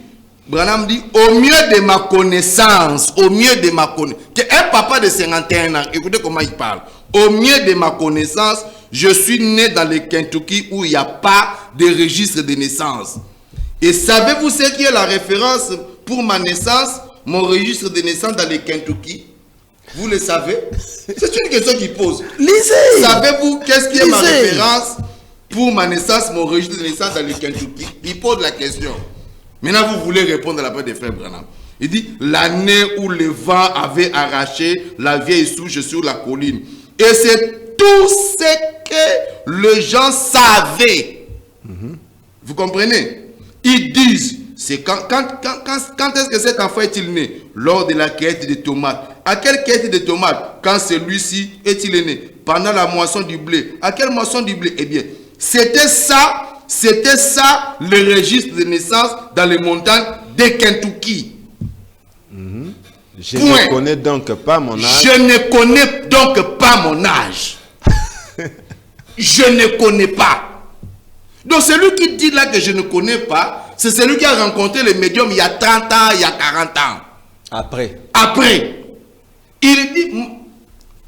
Branham dit, au mieux de ma connaissance, un papa de 51 ans, écoutez comment il parle. Au mieux de ma connaissance, je suis né dans le Kentucky où il n'y a pas de registre de naissance. Et savez-vous ce qui est la référence pour ma naissance, mon registre de naissance dans le Kentucky? Vous le savez? C'est une question qu'il pose. Lisez! Savez-vous qu'est-ce qui est ma référence pour ma naissance, mon registre de naissance dans le Kentucky? Il pose la question. Maintenant, vous voulez répondre à la part des frères Branham. Il dit, l'année où le vent avait arraché la vieille souche sur la colline. Et c'est tout ce que les gens savaient. Vous comprenez? Ils disent, c'est quand est-ce que cet enfant est-il né? Lors de la cueillette de tomates. À quelle cueillette de tomates? Quand celui-ci est-il né? Pendant la moisson du blé. À quelle moisson du blé? Eh bien, c'était ça le registre de naissance dans les montagnes de Kentucky. Je ne connais donc pas mon âge. Je ne connais donc pas mon âge. Je ne connais pas. Donc celui qui dit là que je ne connais pas, c'est celui qui a rencontré le médium il y a 30 ans, il y a 40 ans. Après. Il dit,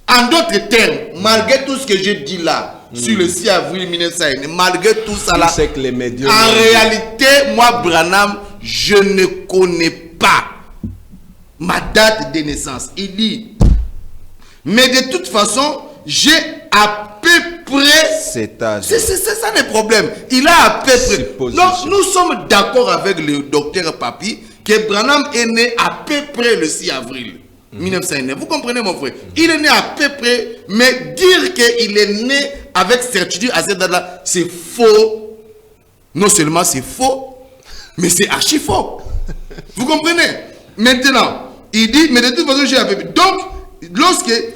en d'autres termes, malgré tout ce que je dis là, sur le 6 avril 1901, malgré tout ça là, que les médiums en réalité, moi, Branham, je ne connais pas ma date de naissance. Il dit, mais de toute façon, j'ai à peu près cet âge. C'est ça le problème. Il a à peu près. Donc, nous sommes d'accord avec le docteur Papi que Branham est né à peu près le 6 avril 1909. Vous comprenez, mon frère? Il est né à peu près, mais dire qu'il est né avec certitude à cette date-là, c'est faux. Non seulement c'est faux, mais c'est archi faux. Vous comprenez? Maintenant, il dit, mais de toute façon, j'ai à peu près. Donc,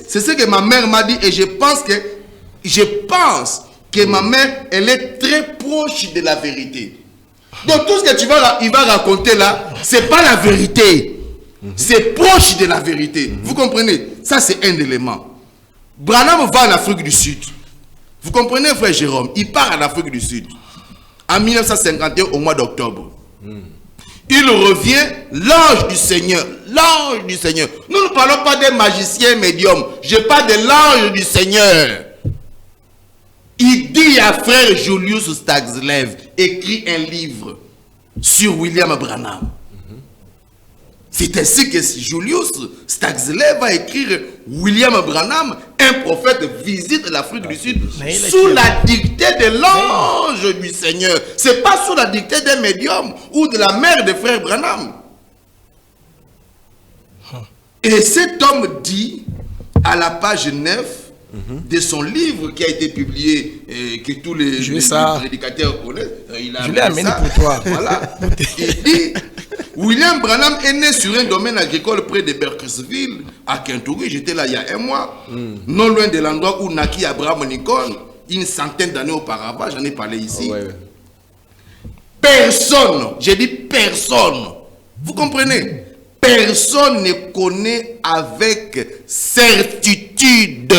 c'est ce que ma mère m'a dit, et je pense que ma mère, elle est très proche de la vérité. Donc, tout ce que il va raconter là, c'est pas la vérité. C'est proche de la vérité. Vous comprenez? Ça, c'est un élément. Branham va en Afrique du Sud. Vous comprenez, frère Jérôme? Il part en Afrique du Sud. En 1951, au mois d'octobre. Il revient, l'ange du Seigneur. L'ange du Seigneur. Nous ne parlons pas des magiciens médiums. Je parle de l'ange du Seigneur. Il dit à frère Julius Stagslev, écrit un livre sur William Branham. C'est ainsi que Julius Stagslev va écrire William Branham, un prophète, visite l'Afrique du Sud sous la dictée de l'ange du Seigneur. Ce n'est pas sous la dictée d'un médium ou de la mère de frère Branham. Et cet homme dit à la page 9 de son livre qui a été publié, que tous les prédicateurs connaissent, je l'ai amené pour toi. Voilà. Il dit, William Branham est né sur un domaine agricole près de Berksville, à Kentucky. J'étais là il y a un mois, non loin de l'endroit où naquit Abraham Lincoln, une centaine d'années auparavant. J'en ai parlé ici. Personne, j'ai dit personne, vous comprenez? Personne ne connaît avec certitude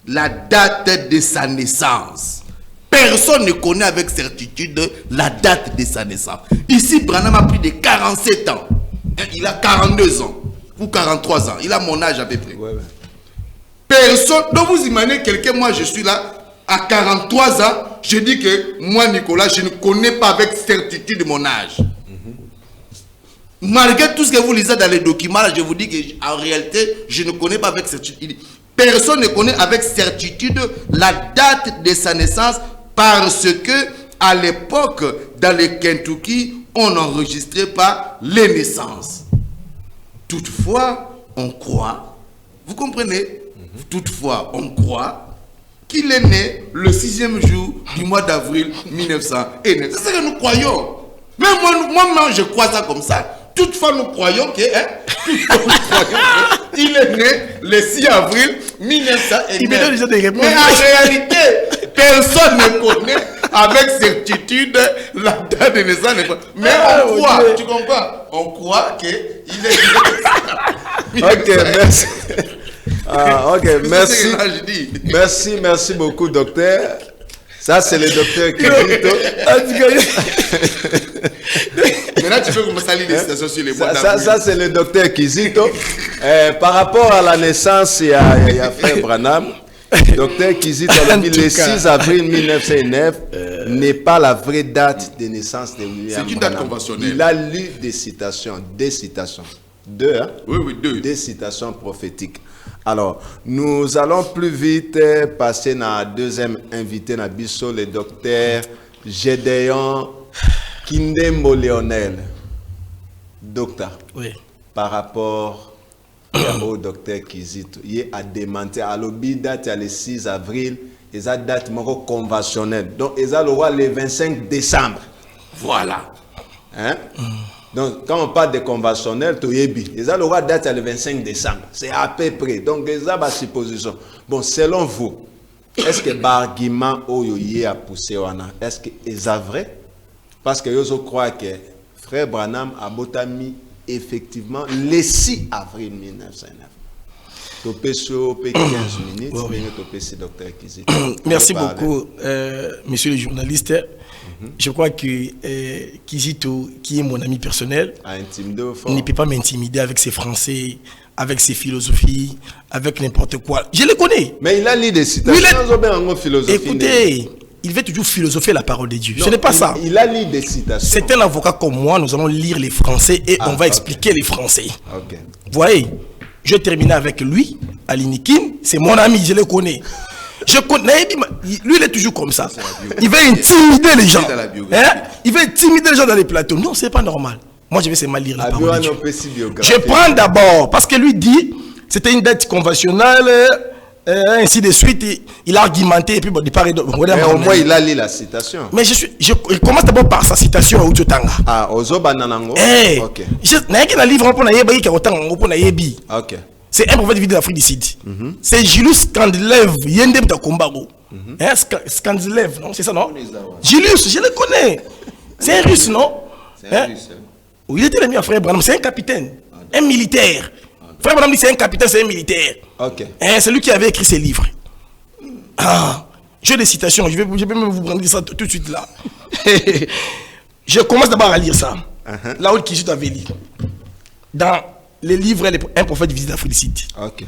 la date de sa naissance. Personne ne connaît avec certitude la date de sa naissance. Ici, Branham a plus de 47 ans. Il a 42 ans ou 43 ans. Il a mon âge à peu près. Personne. Donc vous imaginez quelqu'un, moi je suis là, à 43 ans, je dis que moi, Nicolas, je ne connais pas avec certitude mon âge. Malgré tout ce que vous lisez dans les documents, là, je vous dis qu'en réalité, je ne connais pas avec certitude. Personne ne connaît avec certitude la date de sa naissance parce que à l'époque, dans le Kentucky, on n'enregistrait pas les naissances. Toutefois, on croit, vous comprenez, Toutefois, on croit qu'il est né le 6e jour du mois d'avril 1909. C'est ce que nous croyons. Même moi, je crois ça comme ça. Toutefois, nous croyons qu'il est né le 6 avril 1909. Mais en réalité, personne ne connaît avec certitude la date de naissance. Mais on croit, tu comprends? On croit qu'il est né. Ok, merci. Ok, merci beaucoup, docteur. Ça, c'est le docteur Kizito. Maintenant, tu peux commencer à lire des citations sur les mois d'avril. Ça, c'est le docteur Kizito. Par rapport à la naissance, il y a frère Branham. Docteur Kizito a dit le 6 avril 1909 n'est pas la vraie date de naissance de William Branham. C'est une date conventionnelle. Il a lu des citations. Deux, hein? Oui, deux. Des citations prophétiques. Alors, nous allons plus vite passer à la deuxième invité, le docteur Gédéon Kindembo Léonel. Docteur, Oui. par rapport au docteur Kizito, il a démenti à l'objet date le 6 avril, et ça date conventionnelle. Donc, il a le 25 décembre. Voilà. Hein? Donc, quand on parle de conventionnel, ils ont le date le 25 décembre. C'est à peu près. Donc, ils ont ma supposition. Bon, selon vous, est-ce que l'argument a poussé est-ce que c'est vrai? Parce que je crois que frère Branham a botami effectivement le 6 avril 1909. Topé sur 15 minutes, mais docteur Kizito. Merci beaucoup, monsieur le journaliste. Je crois que Kizito, qui est mon ami personnel, ne peut pas m'intimider avec ses français, avec ses philosophies, avec n'importe quoi. Je le connais. Mais il a lu des citations. Écoutez, il veut toujours philosopher la parole de Dieu. Ce n'est pas ça. Il a lu des citations. C'est un avocat comme moi, nous allons lire les français et on va expliquer les français. Ok. Vous voyez, je termine avec lui, Alinikin, c'est mon ami, je le connais. Je connais, lui il est toujours comme ça. Il veut intimider les gens. Hein? Il veut intimider les gens dans les plateaux. Non, c'est pas normal. Moi je vais seulement lire la parole de Dieu. Je prends d'abord, parce que lui dit, c'était une date conventionnelle, ainsi de suite, il a argumenté et puis bon, il paraît. Mais au moins il a lu la citation. Mais je commence d'abord par sa citation à Oujotanga. Ah, Ozoba Nanango. Ok. Je n'ai qu'un livre pour Nayebi qui a autant pour Nayebi. Ok. C'est un prophète d'Afrique du Sud. C'est Julius Skandlev, Yendem Takumbago. Skandlev, non? C'est ça, non? Julius, je le connais. C'est un russe, non? C'est un russe. Il était l'ami à frère Branham, c'est un capitaine, un militaire. Frère Branham dit c'est un capitaine, c'est un militaire. Ok. C'est lui qui avait écrit ces livres. J'ai des citations, je vais même vous prendre ça tout de suite là. Je commence d'abord à lire ça. Là où Kizito avait lu. Dans les livres, un prophète visite d'Afrique du Sud. Ok.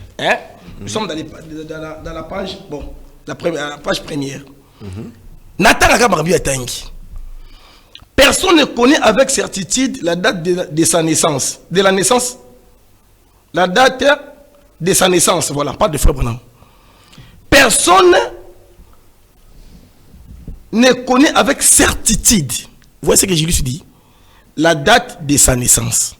Nous sommes dans la page, bon, la page première. Nathan Agabarbi Atangi. Personne ne connaît avec certitude la date de sa naissance. De la naissance. La date de sa naissance. Voilà, pas de frère Branham. Personne ne connaît avec certitude. Vous voyez ce que Julius dit? La date de sa naissance.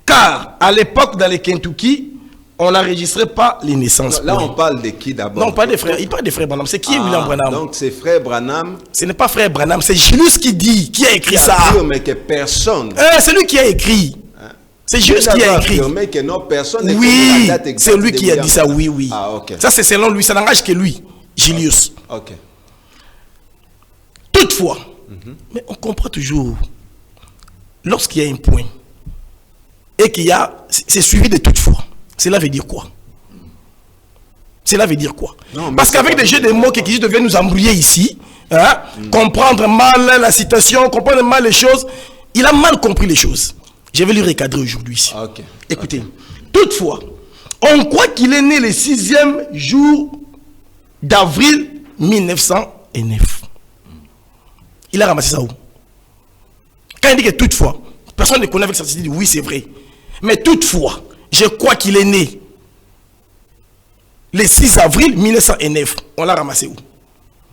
Car à l'époque dans le Kentucky, on n'enregistrait pas les naissances. Non, là on parle de qui d'abord? Non, pas de frère. Il parle de frère Branham. C'est qui William Branham? Donc c'est frère Branham. Ce n'est pas frère Branham, c'est Julius qui dit, qui a écrit ça. Mais que personne. C'est lui qui a écrit. C'est Julius qui a écrit. Mais que non, personne. Oui, c'est lui qui a dit ça. Oui, oui. Ah, ok. Ça c'est selon lui, ça n'engage que lui, Julius. Ok. Toutefois, mais on comprend toujours, lorsqu'il y a un point et qu'il y a, c'est suivi de toutefois. Cela veut dire quoi? Cela veut dire quoi? Non, parce qu'avec des jeux de mots qui deviennent nous embrouiller ici, hein, comprendre mal la citation, comprendre mal les choses, il a mal compris les choses. Je vais lui recadrer aujourd'hui. Okay. Écoutez, toutefois, on croit qu'il est né le 6e jour d'avril 1909. Il a ramassé ça où? Quand il dit que toutefois, personne ne connaît avec certitude, oui c'est vrai. Mais toutefois, je crois qu'il est né le 6 avril 1909. On l'a ramassé où?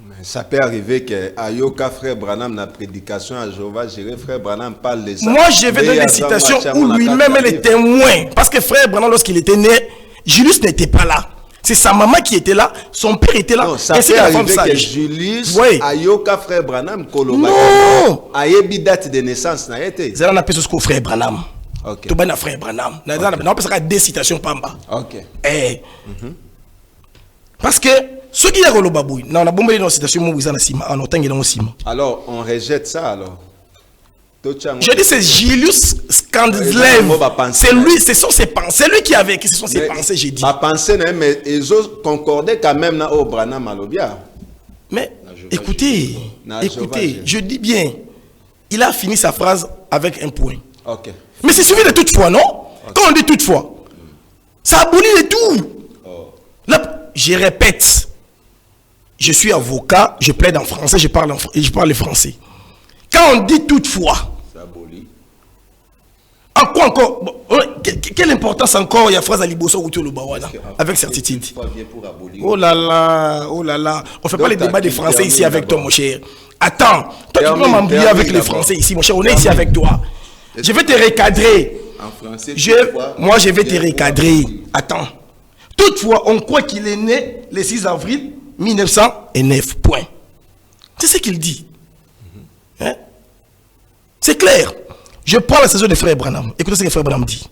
Mais ça peut arriver que Ayoka frère Branham na prédication à Jéhovah, frère Branham parle de ça. Moi je vais donner des citations où lui-même est le témoin. Parce que frère Branham, lorsqu'il était né, Julius n'était pas là. C'est sa maman qui était là, son père était là. Non, ça fait arriver que Julius Ayoka frère Branham Koloba. Non. Ayebi date de naissance na été. Zala na peso frère Branham. OK. To bana frère Branham. Na on peut deux citations pamba. OK. Parce que ceux qui ont Koloba boy, na bombé dans citation mo na sima, en otangi dans sima. Alors, on rejette ça alors. Je dis c'est Julius Skandlev. C'est lui, ce sont ses pensées. C'est lui qui avait, ce sont ses pensées, j'ai dit. Ma pensée, mais ils ont concordé quand même na au Branham Malobia. Mais écoutez, je dis bien, il a fini sa phrase avec un point. OK. Mais c'est suivi de toutefois, non? Okay. Quand on dit toutefois, ça abolit le tout. Là, je répète, je suis avocat, je plaide en français, je parle le français. Quand on dit toutefois, en quoi encore bon, quelle importance encore il y a phrase à Liboso ou le Bawana avec certitude. Oh là là, on ne fait pas les débats des Français ici avec toi, mon cher. Attends, toi tu peux m'embrouiller avec les Français ici, mon cher. On est ici avec toi. Je vais te recadrer. En français, moi, je vais te recadrer. Attends. Toutefois, on croit qu'il est né le 6 avril 1909. Point. C'est ce qu'il dit. Hein? C'est clair. Je prends la saison de frère Branham. Écoutez ce que frère Branham dit.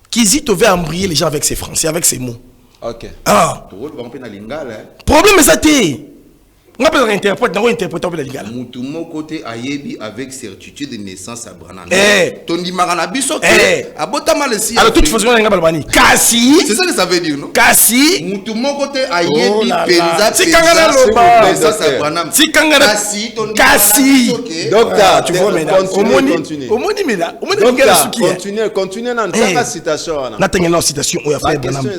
Kizito devait embrouiller les gens avec ses français, avec ses mots. OK. Ah. Problème, c'est ça. On appelle l'interprète, on interprète la lingala. Moutumo côté ayebi avec certitude de naissance à Branham. Tondi magana biso abota malesi. Alors toute façon on a balbani. Kasi. C'est ça que ça veut dire non? Kasi. Moutumo côté ayebi penza. Si kangana loba. Naissance à Branham. Si kangana. Kasi. Docteur, tu vois maintenant. Omoni mena. Continuez dans la citation. Na tengena citation o ya frère Branham.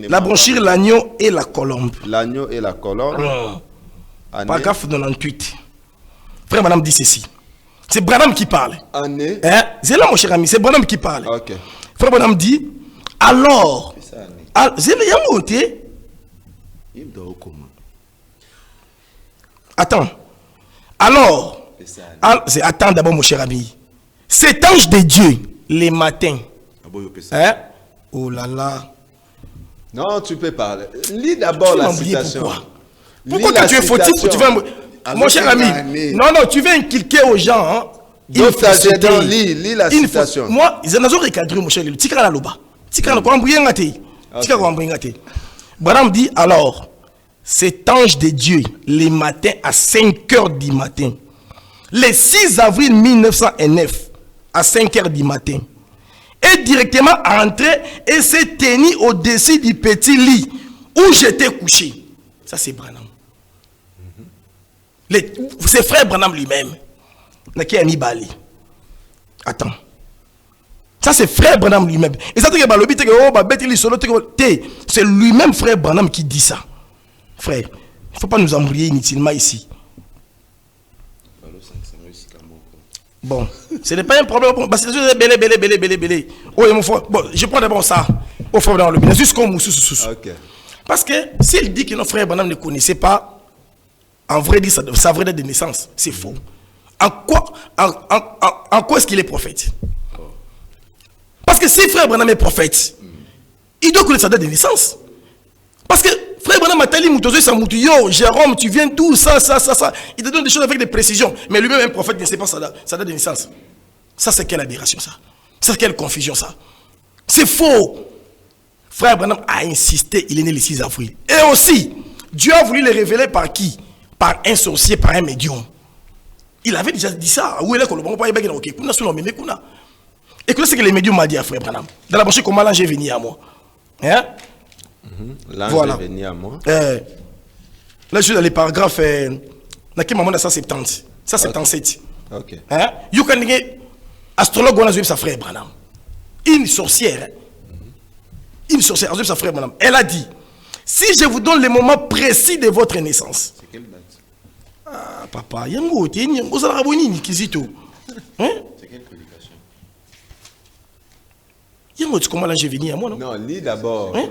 La bronchure, l'agneau et la colombe. L'agneau et la colombe. Paragraphe 98. Frère Branham dit ceci. C'est Branham qui parle. Année. C'est là mon cher ami, c'est Branham qui parle. OK. Frère Branham dit alors. C'est le yamoté. Attends. Alors. Attends d'abord mon cher ami. Cet ange de Dieu les matins. Oh là là. Non, tu peux parler. Lis d'abord la citation. Pourquoi quand tu es fautif, tu veux... Mon cher ami, non, tu veux inculquer aux gens. Hein, lis la citation. Moi, ils ont recadré, mon cher. Tika la loba. Tika la Branham dit alors, cet ange de Dieu, les matins à 5 h du matin, le 6 avril 1909, à 5 h du matin, est directement entré et s'est tenu au-dessus du petit lit où j'étais couché. Ça, c'est Branham. C'est frère Branham lui-même. Attends. Ça, c'est frère Branham lui-même. Et ça, c'est lui-même, frère Branham, qui dit ça. Frère, il ne faut pas nous embrouiller inutilement ici. Bon, ce n'est pas un problème. Bon, belé. Oh, bon, je prends d'abord ça. Au frère dans le bien. Jusqu'au moussou. OK. Parce que s'il dit que nos frères Branham ne connaissaient pas, en vrai, dit sa vraie date de naissance, c'est faux. En quoi est-ce qu'il est prophète? Parce que si frère Branham est prophète, il doit connaître sa date de naissance. Parce que frère Branham a tellement dit, yo, Jérôme, tu viens d'où, ça. Il te donne des choses avec des précisions. Mais lui-même, un prophète, ne sait pas sa date de naissance. Ça, c'est quelle aberration, ça? C'est quelle confusion, ça? C'est faux. Frère Branham a insisté, il est né le 6 avril. Et aussi, Dieu a voulu le révéler par qui? Par un sorcier, par un médium. Il avait déjà dit ça. Où est le colombo? Écoutez ce que les médiums m'ont dit à frère Branham. Dans la brochure, comment l'ange est venu à moi? Hein? L'ange est venu à moi. Là, je suis dans les paragraphes. Naquel moment, 170. 177. OK. Hein? You can get astrologue, on a sa frère Branham. Une sorcière. Une sorcière, on a sa frère Branham. Elle a dit, si je vous donne le moment précis de votre naissance. C'est quelle date? Ah, papa, yango, vous allez abonner, Kizito. Hein? C'est quelle prédication? Yango, tu comment là, j'ai venu à moi, non? Non, lis d'abord. Hein?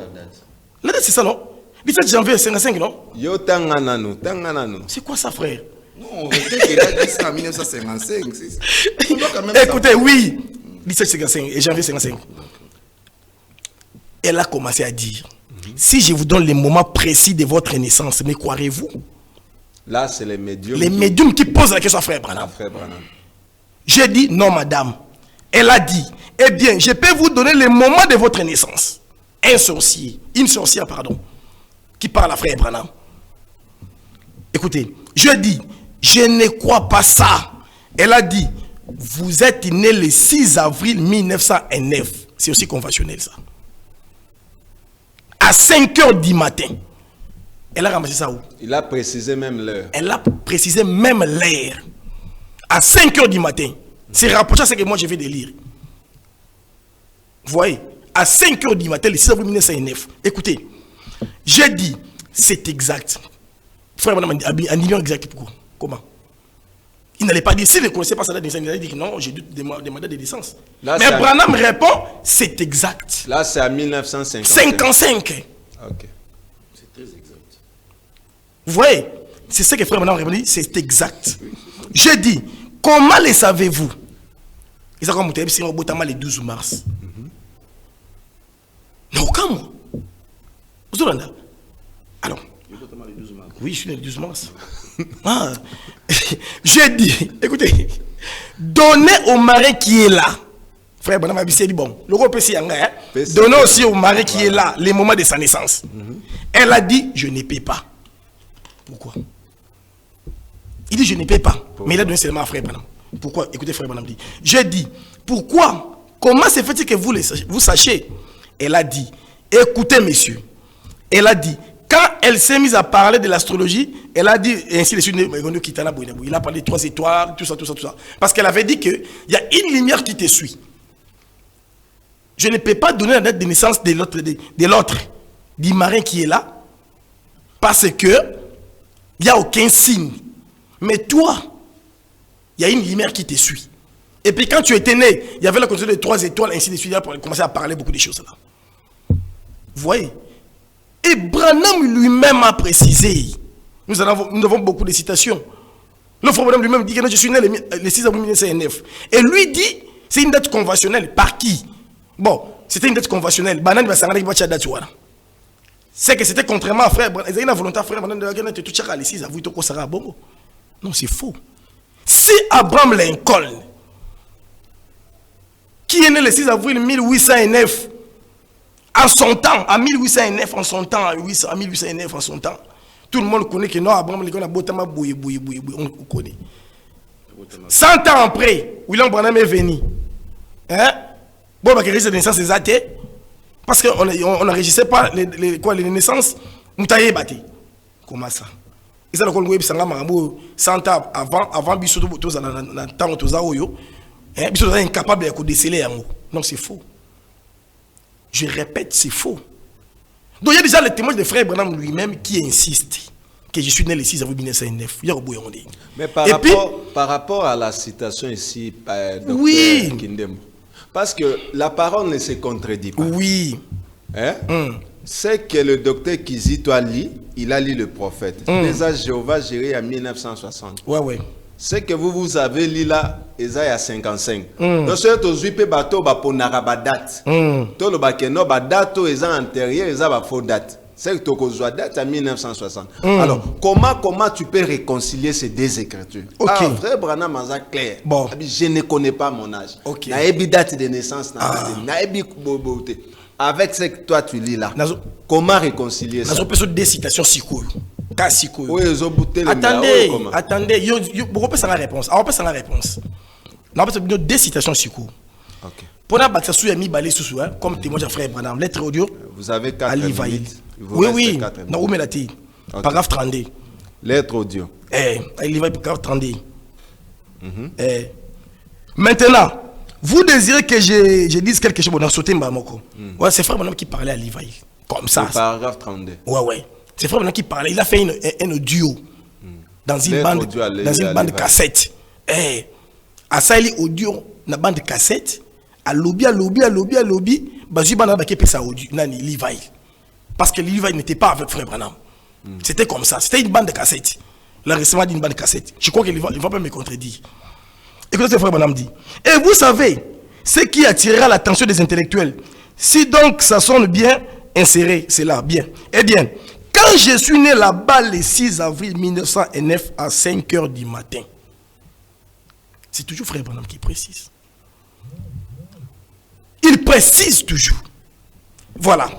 La date, c'est ça, non? 17 janvier 55, non? Yo tanganano. C'est quoi ça, frère? Non, on retient qu'il a dit ça en 1955. Écoutez, oui. 17 55 et janvier 55. Elle a commencé à dire Si je vous donne les moments précis de votre naissance, mais croirez-vous? Là, c'est les médiums. Les médiums qui posent la question à Frère Branham. J'ai dit non, madame. Elle a dit, eh bien, je peux vous donner les moments de votre naissance. Une sorcière, pardon, qui parle à Frère Branham. Écoutez, je dis, je ne crois pas ça. Elle a dit, vous êtes né le 6 avril 1909. C'est aussi conventionnel, ça. À 5 h du matin. Elle a ramassé ça où? Il a précisé même l'heure. Elle a précisé même l'heure. À 5 h du matin. C'est rapproché à ce que moi je vais de lire. Vous voyez? À 5 h du matin, le 6 avril 1909. Écoutez, j'ai dit, c'est exact. Frère, madame, en disant exact pourquoi? Comment? Il n'allait pas dire, s'il ne connaissait pas sa date de naissance, il allait dire non, j'ai des mandats de naissance. Mais Branham répond, c'est exact. Là, c'est à 1955. 55. Ok. C'est très exact. Vous voyez? C'est ce que Frère Branham répondit, c'est exact. J'ai dit, comment le savez-vous? Ils ont commenté le 12 mars. Non, aucun mois. Vous avez alors, oui, je suis né le 12 mars. Ah. J'ai dit, écoutez, donnez au mari qui est là. Frère Branham a dit, bon, le gros PC, donnez aussi au mari qui est là les moments de sa naissance. Elle a dit, je ne paie pas. Pourquoi? Il dit, je ne paie pas. Pourquoi? Mais il a donné seulement à Frère Branham. Pourquoi? Écoutez, Frère Branham dit. J'ai dit, pourquoi? Comment se fait-il que vous sachiez? Elle a dit, écoutez, messieurs. Elle a dit, quand elle s'est mise à parler de l'astrologie, elle a dit, ainsi de suite, il a parlé de 3 étoiles, tout ça. Parce qu'elle avait dit qu'il y a une lumière qui te suit. Je ne peux pas donner la date de naissance de l'autre, du marin qui est là, parce que il n'y a aucun signe. Mais toi, il y a une lumière qui te suit. Et puis quand tu étais né, il y avait la condition de 3 étoiles, ainsi de suite, pour commencer à parler beaucoup de choses là. Vous voyez? Et Branham lui-même a précisé. Nous avons beaucoup de citations. Le frère Branham lui-même dit que je suis né le 6 avril 1909. Et lui dit, c'est une date conventionnelle. Par qui? Bon, c'était une date conventionnelle. C'est que c'était contrairement à frère Branham. Il y a une volonté à frère Branham de la tout chaque le 6 avril, non, c'est faux. Si Abraham Lincoln, qui est né le 6 avril 1809, en son temps, en 1809, en son temps, en 1809, en son temps, tout le monde connaît que non, Abraham Lincoln a botama bouillé, on connaît. 100 ans après, William Branham est venu. Hein? Bon, bah, les naissances des athées, parce qu'on n'enregistrait pas les naissances, Moutaye Bati. Comment ça? Et ça, le Congo, 100 ans avant Bissot, Bissot est incapable de déceler un mot. Non, c'est faux. Je répète, c'est faux. Donc il y a déjà le témoignage de frère Branham lui-même qui insiste que je suis né le 6 avril 1909. Mais par rapport à la citation ici, Dr. Oui. Kindembo, parce que la parole ne se contredit pas. Oui. Hein? C'est que le docteur Kizito lit, il a lu le prophète. Les âges Jéhovah géré en 1960. Ouais. C'est que vous avez lu là, Esaïe à 55. Donc, c'est aujourd'hui que bateau va pour date. Tout le bakeno ba date est antérieur, ils ont faux date. C'est que tu as date à 1960. Alors, comment tu peux réconcilier ces deux écritures? Ok. Ah, frère Branham a clair. Bon. Je ne connais pas mon âge. Ok. Na date de naissance, avec ce que toi tu lis là. Comment réconcilier ça? Nous avons des citations attendez, vous reprenez la réponse. On reprenez la réponse. Nous avons des citations sikou. Ok. Pour la bâtisse sous Yami Balé sous comme témoignage frère Branham, lettre audio. Vous avez 4 minutes. Oui. Non, où mettez paragraphe 32. Lettre audio. Paragraphe 32. Maintenant, vous désirez que je dise quelque chose dans ce thème ouais, c'est frère Branham qui parlait à Levi. Comme ça. Paragraphe 32. Ouais. C'est frère Branham qui parlait. Il a fait un audio dans une bande cassette. À ça, il audio dans bande cassette. À lobby. Bazu Bana Baké pesa audio. Nani Levi. Parce que Levi n'était pas avec frère Branham. C'était comme ça. C'était une bande de cassette. L'enregistrement d'une bande de cassette. Je crois qu'il ne va pas me contredire. Écoutez ce que frère Branham dit. Et vous savez, ce qui attirera l'attention des intellectuels, si donc ça sonne bien, insérer cela. Bien. Eh bien, quand je suis né là-bas le 6 avril 1909 à 5 h du matin, c'est toujours Frère Branham qui précise. Il précise toujours. Voilà.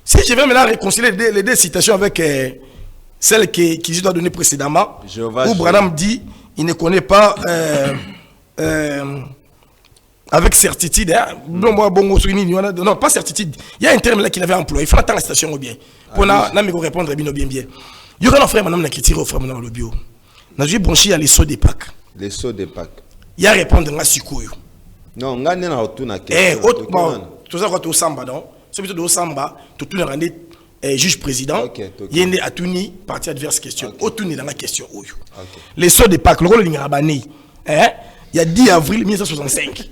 Si je vais maintenant réconcilier les deux citations avec celle qui doit donner précédemment, où Branham dit il ne connaît pas avec certitude. Non, pas certitude. Il y a un terme là qu'il avait employé. Il faut attendre la citation au bien. Pour me répondre bien. Il y aura un frère Branham qui tire au frère Branham le bio. Nous avons branché à les sauts de Pâques. Les sauts de Pâques. Il y a répondre à Sikoyo. Non, on a une question. Tout ça, quand on samba, non? C'est plutôt au samba, tout le monde juge président. Il y a une partie adverse question. Autour de la question. Les sauts de Pâques, le rôle de l'Ingrabani. Il y a 10 avril 1965.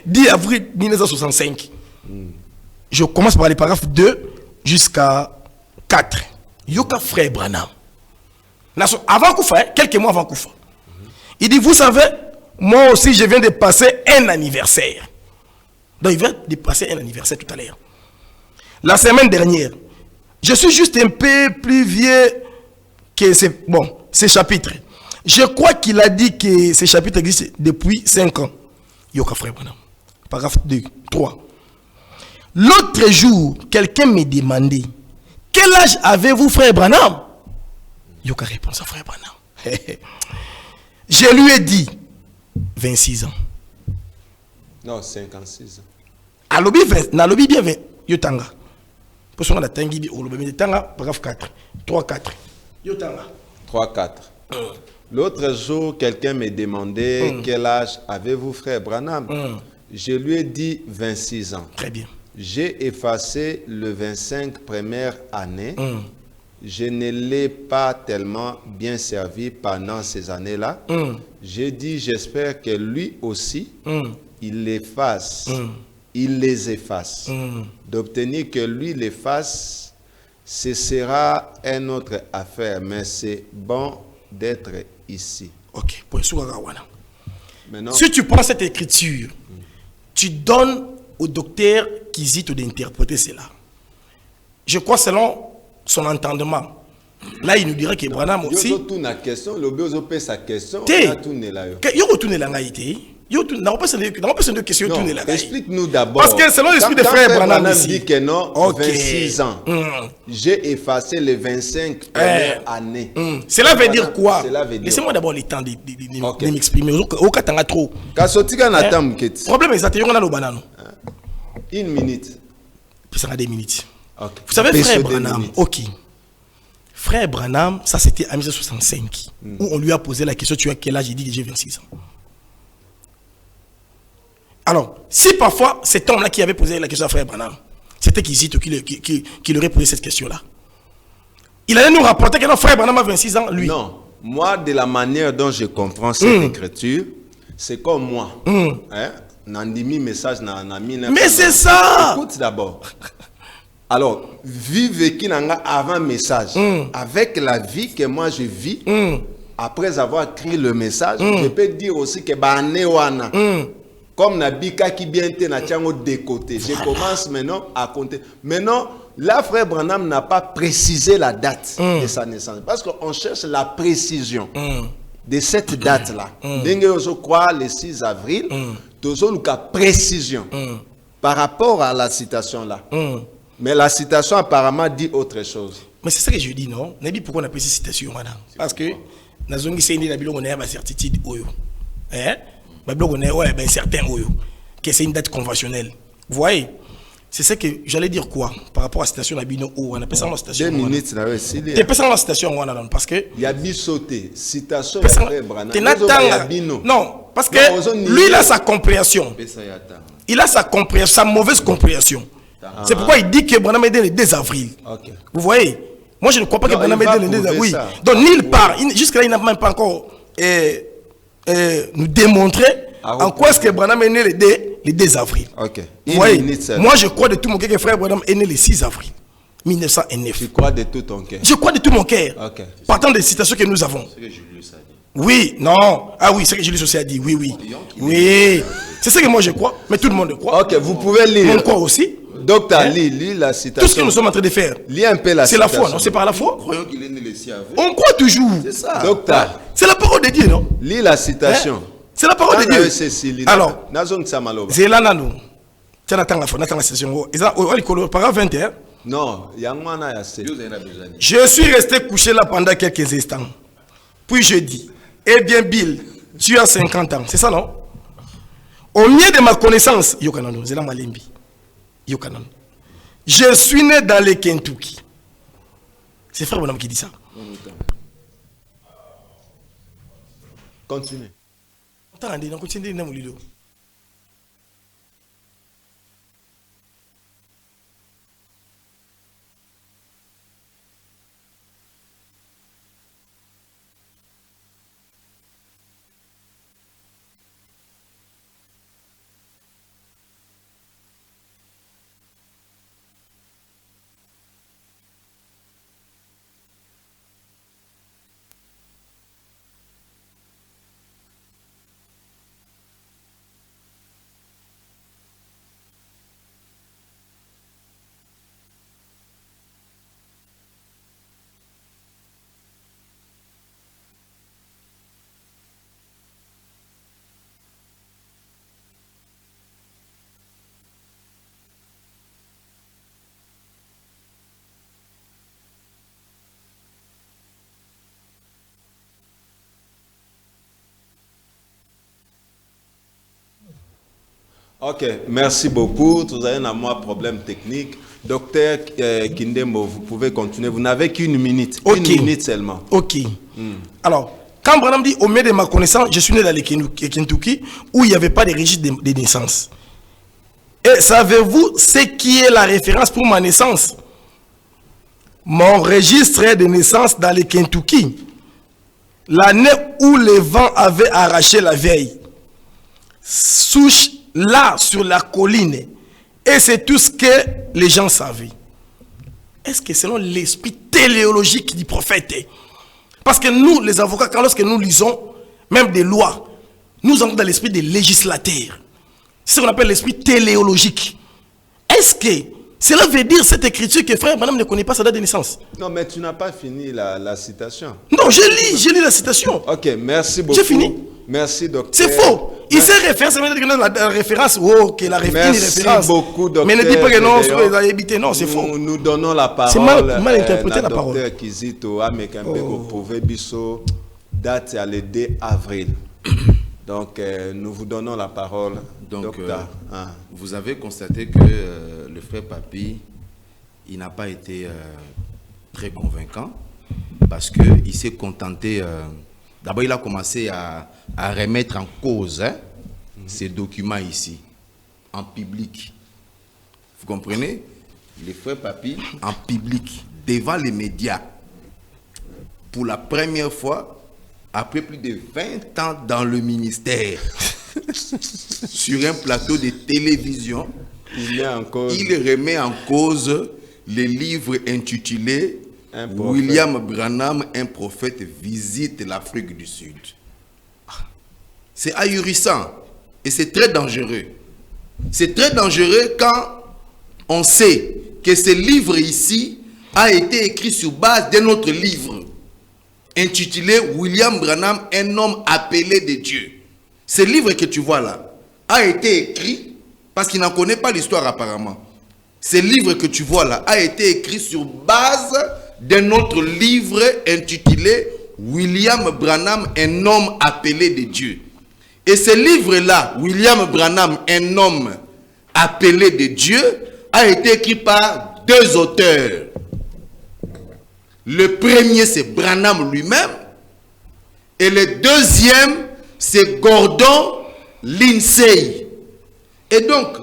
10 avril 1965. Je commence par les paragraphes 2 jusqu'à 4. Yoka frère Branham. Avant Koufa, quelques mois avant Koufa. Il dit, vous savez, moi aussi je viens de passer un anniversaire. Donc il vient de passer un anniversaire tout à l'heure. La semaine dernière, je suis juste un peu plus vieux que ces chapitres. Je crois qu'il a dit que ces chapitres existent depuis 5 ans. Yoka frère Branham. Paragraphe 2, 3. L'autre jour, quelqu'un me demandait, quel âge avez-vous frère Branham? Yoka réponse à frère Branham. Je lui ai dit 26 ans. Non, 56 ans. Alobi bien 20. Yotanga. Pour ce qu'on a tangi au lobby tanga, paragraphe 4. 3, 4. Yotanga. 3, 4. L'autre jour, quelqu'un me demandait quel âge avez-vous, frère Branham? Je lui ai dit 26 ans. Très bien. J'ai effacé le 25 première année. Je ne l'ai pas tellement bien servi pendant ces années-là. J'ai dit, j'espère que lui aussi, il les efface. Il les efface. D'obtenir que lui les fasse, ce sera une autre affaire. Mais c'est bon d'être ici. Ok. Maintenant, si tu prends cette écriture, tu donnes au docteur qui hésite d'interpréter cela. Je crois selon son entendement. Là, il nous dirait que Branham aussi. Il y a une question, il y a sa question. Explique-nous d'abord. Parce que selon l'esprit de frère Branham dit que non, 26 ans. J'ai effacé les 25 premières années. Cela veut dire quoi? Laissez-moi d'abord le temps de m'exprimer. Au cas trop. Problème exact, il y a un banano. 1 minute. Ça sera 2 minutes. Vous savez, frère Branham, ok. Frère Branham, ça c'était en 1965, où on lui a posé la question, tu as quel âge? Il dit que j'ai 26 ans. Alors, si parfois cet homme-là qui avait posé la question à frère Branham, c'était Kizito qui aurait posé cette question-là, il allait nous rapporter que notre frère Branham a 26 ans, lui. Non, moi, de la manière dont je comprends cette écriture, c'est comme moi. Nandimi message mais c'est ça. Écoute d'abord. Alors, vive qui n'a avant message, avec la vie que moi je vis, après avoir écrit le message, je peux dire aussi que comme Nabika qui bien été de côté. Je commence maintenant à compter. Maintenant, là, frère Branham n'a pas précisé la date de sa naissance. Parce qu'on cherche la précision de cette date-là. Je crois le 6 avril, nous avons la précision par rapport à la citation-là. Mais la citation apparemment dit autre chose. Mais c'est ça que je dis, non? Nabi, pourquoi on a pris cette citation, madame? Parce que nous avons dit que la certitude, que c'est une date conventionnelle. Vous voyez? C'est ça que j'allais dire quoi par rapport à la citation Nabino où on appelle ça la citation. 2 minutes là aussi. Tu peux ça la citation parce que il y a bisoté citation non, parce que lui il a sa compréhension. Il a sa compréhension, sa mauvaise compréhension. C'est pourquoi il dit que Branham est né le 2 avril. Vous voyez? Moi je ne crois pas que Branham est né le 2 avril. Oui. Donc nulle part, jusqu'à là il n'a même pas encore nous démontrer en quoi est-ce que Branham est né le 2 avril. Vous voyez? Moi je crois de tout mon cœur que frère Branham est né le 6 avril 1909. Tu crois de tout ton cœur? Je crois de tout mon cœur. Partant des citations que nous avons. Oui, non. Ah oui, c'est ce que Julius aussi a dit. Oui. Oui. C'est ce que moi je crois, mais tout le monde croit. Vous pouvez lire. On croit aussi. Docteur, lis la citation. Tout ce que nous sommes en train de faire. Lis un peu la C'est la citation. foi, non? C'est par la foi. Croyons qu'il est né le ciel avec. On croit toujours. C'est ça. Docteur, C'est la parole de Dieu, non? lis la citation. Hein? C'est la parole de Dieu. Alors, c'est là, non. C'est la citation. Paragraphe 21. Non, il y a un assez. Je suis resté couché là pendant quelques instants. Puis je dis, eh bien Bill, tu as 50 ans. C'est ça, non? Au milieu de ma connaissance, je suis né dans le Kentucky. C'est frère Bonhomme qui dit ça. Continue. Attendez, on continue dans mon lido. Ok, merci beaucoup. Vous avez un problème technique. Docteur Kindembo, vous pouvez continuer. Vous n'avez qu'une minute. Okay. Une minute seulement. Ok. Alors, quand Branham dit au milieu de ma connaissance, je suis né dans le Kentucky où il n'y avait pas de registre de naissance. Et savez-vous ce qui est la référence pour ma naissance? Mon registre de naissance dans le Kentucky, l'année où le vent avait arraché la vieille souche là sur la colline, et c'est tout ce que les gens savaient. Est-ce que selon l'esprit téléologique du prophète? Parce que nous, les avocats, quand lorsque nous lisons même des lois, nous entrons dans l'esprit des législateurs. C'est ce qu'on appelle l'esprit téléologique. Est-ce que cela veut dire cette écriture que frère madame ne connaît pas sa date de naissance? Non, mais tu n'as pas fini la citation. Non, je lis la citation. Ok, merci beaucoup. J'ai fini. Merci, docteur. C'est faux. Il s'est référé, ça veut dire que la référence, oh, que la Merci beaucoup, docteur. Mais ne dis pas que non, vous avez évité, non, c'est faux. Nous donnons la parole. C'est mal interprété la parole. Docteur Kizito, Amekambeko, Prouvé Bisso, date à le 2 avril. Donc, nous vous donnons la parole. Donc, docteur. vous avez constaté que le frère Papi, il n'a pas été très convaincant parce qu'il s'est contenté. D'abord, il a commencé à remettre en cause ces documents ici, en public. Vous comprenez? Le frère Papi, en public, devant les médias, pour la première fois, après plus de 20 ans dans le ministère, sur un plateau de télévision, il remet en cause les livres intitulés William Branham, un prophète, visite l'Afrique du Sud. C'est ahurissant et c'est très dangereux. C'est très dangereux quand on sait que ce livre ici a été écrit sur base d'un autre livre intitulé William Branham, un homme appelé de Dieu. Ce livre que tu vois là a été écrit parce qu'il n'en connaît pas l'histoire apparemment. Ce livre que tu vois là a été écrit sur base d'un autre livre intitulé William Branham, un homme appelé de Dieu. Et ce livre-là, William Branham, un homme appelé de Dieu, a été écrit par deux auteurs. Le premier, c'est Branham lui-même. Et le deuxième, c'est Gordon Lindsay. Et donc,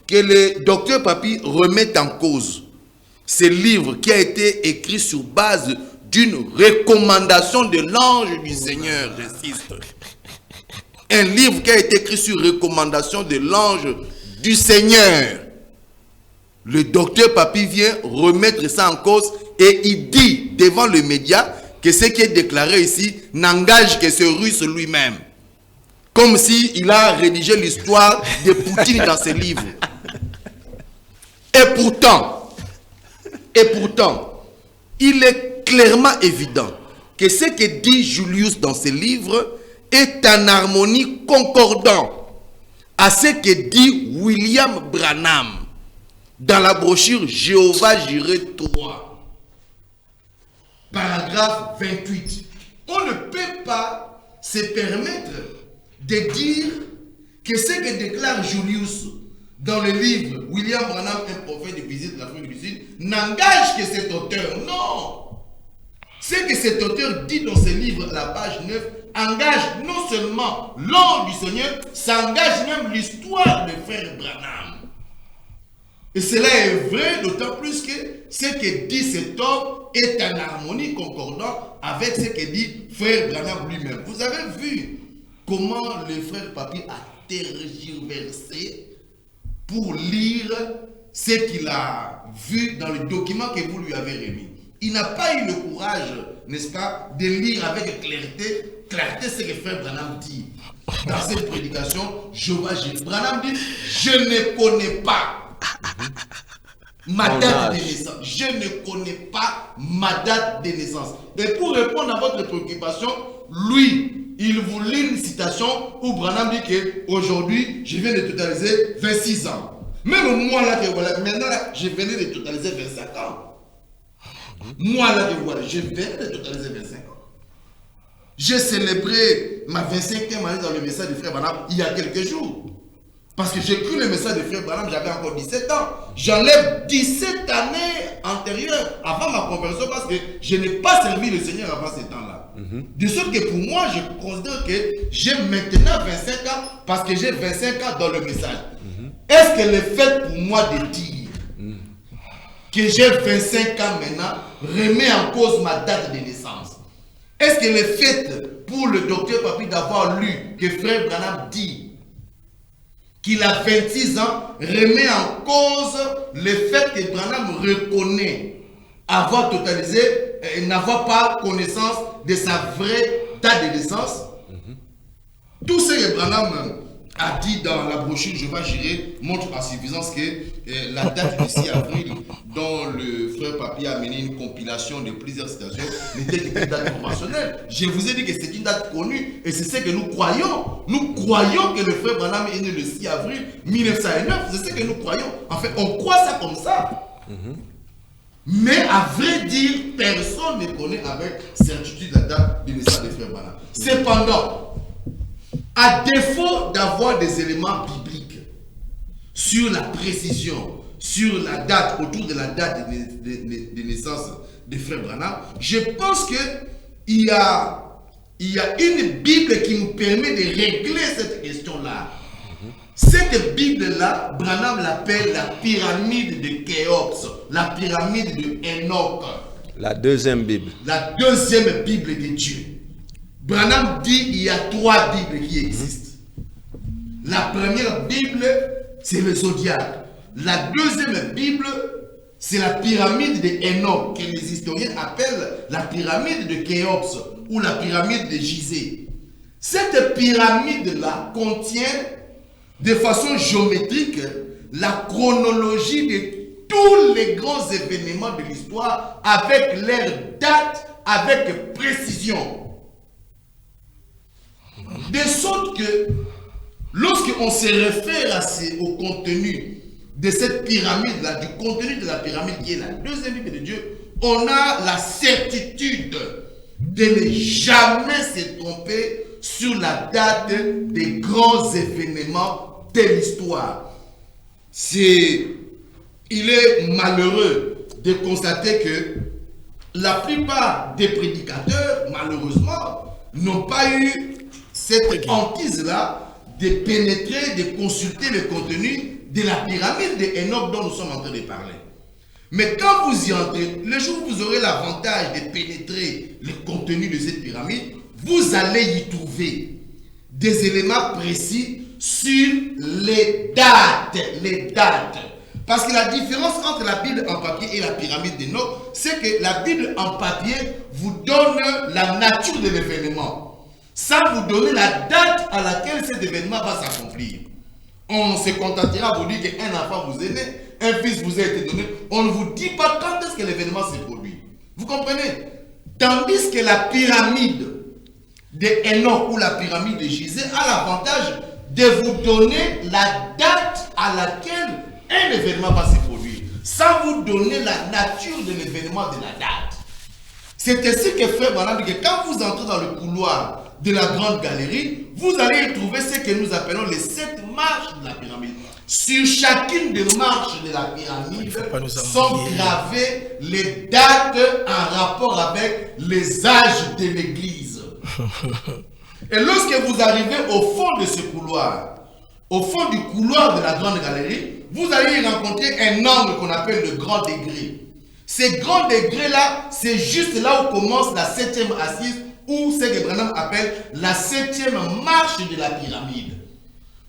que le docteur Papi remette en cause ce livre qui a été écrit sur base d'une recommandation de l'ange du Seigneur, j'insiste. Un livre qui a été écrit sur recommandation de l'ange du Seigneur. Le docteur Papi vient remettre ça en cause et il dit devant le média que ce qui est déclaré ici n'engage que ce russe lui-même. Comme s'il a rédigé l'histoire de Poutine dans ses livres. Et pourtant, il est clairement évident que ce que dit Julius dans ses livres est en harmonie concordant à ce que dit William Branham dans la brochure Jéhovah Jireh 3, paragraphe 28. On ne peut pas se permettre de dire que ce que déclare Julius dans le livre William Branham, un prophète de visite de l'Afrique du Sud, n'engage que cet auteur. Non! Ce que cet auteur dit dans ses livres à la page 9 engage non seulement l'ordre du Seigneur, ça engage même l'histoire de frère Branham. Et cela est vrai, d'autant plus que ce que dit cet homme est en harmonie concordant avec ce que dit frère Branham lui-même. Vous avez vu comment le frère Papi a tergiversé pour lire ce qu'il a vu dans le document que vous lui avez remis. Il n'a pas eu le courage, n'est-ce pas, de lire avec clarté ce que frère Branham dit. Dans cette prédication, Branham dit, je ne connais pas ma date de naissance. Je ne connais pas ma date de naissance. Et pour répondre à votre préoccupation, lui, il vous lit une citation où Branham dit qu'aujourd'hui, je viens de totaliser 26 ans. Même moi là, que voilà, maintenant là, je venais de totaliser 25 ans. Moi là, que voilà, je venais de totaliser 25 ans. J'ai célébré ma 25e année dans le message de frère Branham il y a quelques jours. Parce que j'ai cru le message de frère Branham, j'avais encore 17 ans. J'enlève 17 années antérieures avant ma conversion parce que je n'ai pas servi le Seigneur avant ces temps-là. De sorte que pour moi, je considère que j'ai maintenant 25 ans parce que j'ai 25 ans dans le message. Est-ce que le fait pour moi de dire que j'ai 25 ans maintenant remet en cause ma date de naissance? Est-ce que le fait pour le docteur Papi d'avoir lu que frère Branham dit qu'il a 26 ans remet en cause le fait que Branham reconnaît avoir totalisé et n'avoir pas connaissance de sa vraie date de naissance? Tout ce que Branham a dit dans la brochure Jéhovah Jireh montre à suffisance que la date du 6 avril dont le frère Papi a mené une compilation de plusieurs citations n'était qu'une date conventionnelle. Je vous ai dit que c'est une date connue et c'est ce que nous croyons. Nous croyons que le frère Branham est né le 6 avril 1909. C'est ce que nous croyons. En fait, on croit ça comme ça. Mais à vrai dire, personne ne connaît avec certitude la date de naissance de frère Branham. Cependant, à défaut d'avoir des éléments bibliques sur la précision, sur la date, autour de la date de naissance de frère Branham, je pense qu'il y a une Bible qui nous permet de régler cette question-là. Cette Bible-là, Branham l'appelle la pyramide de Khéops, la pyramide de Enoch. La deuxième Bible. La deuxième Bible de Dieu. Branham dit qu'il y a 3 Bibles qui existent. La première Bible, c'est le zodiaque. La deuxième Bible, c'est la pyramide de Enoch, que les historiens appellent la pyramide de Khéops ou la pyramide de Gizeh. Cette pyramide-là contient de façon géométrique la chronologie de tous les grands événements de l'histoire avec leur date, avec précision. De sorte que lorsqu'on se réfère au contenu de cette pyramide-là, du contenu de la pyramide qui est la deuxième Bible de Dieu, on a la certitude de ne jamais se tromper sur la date des grands événements de l'histoire. Il est malheureux de constater que la plupart des prédicateurs, malheureusement, n'ont pas eu cette hantise-là de pénétrer, de consulter le contenu de la pyramide d'Enoch dont nous sommes en train de parler. Mais quand vous y entrez, le jour où vous aurez l'avantage de pénétrer le contenu de cette pyramide, vous allez y trouver des éléments précis sur les dates. Parce que la différence entre la Bible en papier et la pyramide d'Enoch, c'est que la Bible en papier vous donne la nature de l'événement, sans vous donner la date à laquelle cet événement va s'accomplir. On se contentera à vous dire qu'un enfant vous est né, un fils vous a été donné, on ne vous dit pas quand est-ce que l'événement s'est produit. Vous comprenez? Tandis que la pyramide de Enoch ou la pyramide de Gizeh a l'avantage de vous donner la date à laquelle un événement va se produire, sans vous donner la nature de l'événement de la date. C'est ainsi que Frère Branham dit que quand vous entrez dans le couloir de la grande galerie, vous allez y trouver ce que nous appelons les 7 marches de la pyramide. Sur chacune des marches de la pyramide sont gravées les dates en rapport avec les âges de l'église. Et lorsque vous arrivez au fond de ce couloir, au fond du couloir de la grande galerie, vous allez y rencontrer un angle qu'on appelle le grand degré. Ces grands degrés-là, c'est juste là où commence la 7e assise, ou ce que Branham appelle la 7e marche de la pyramide.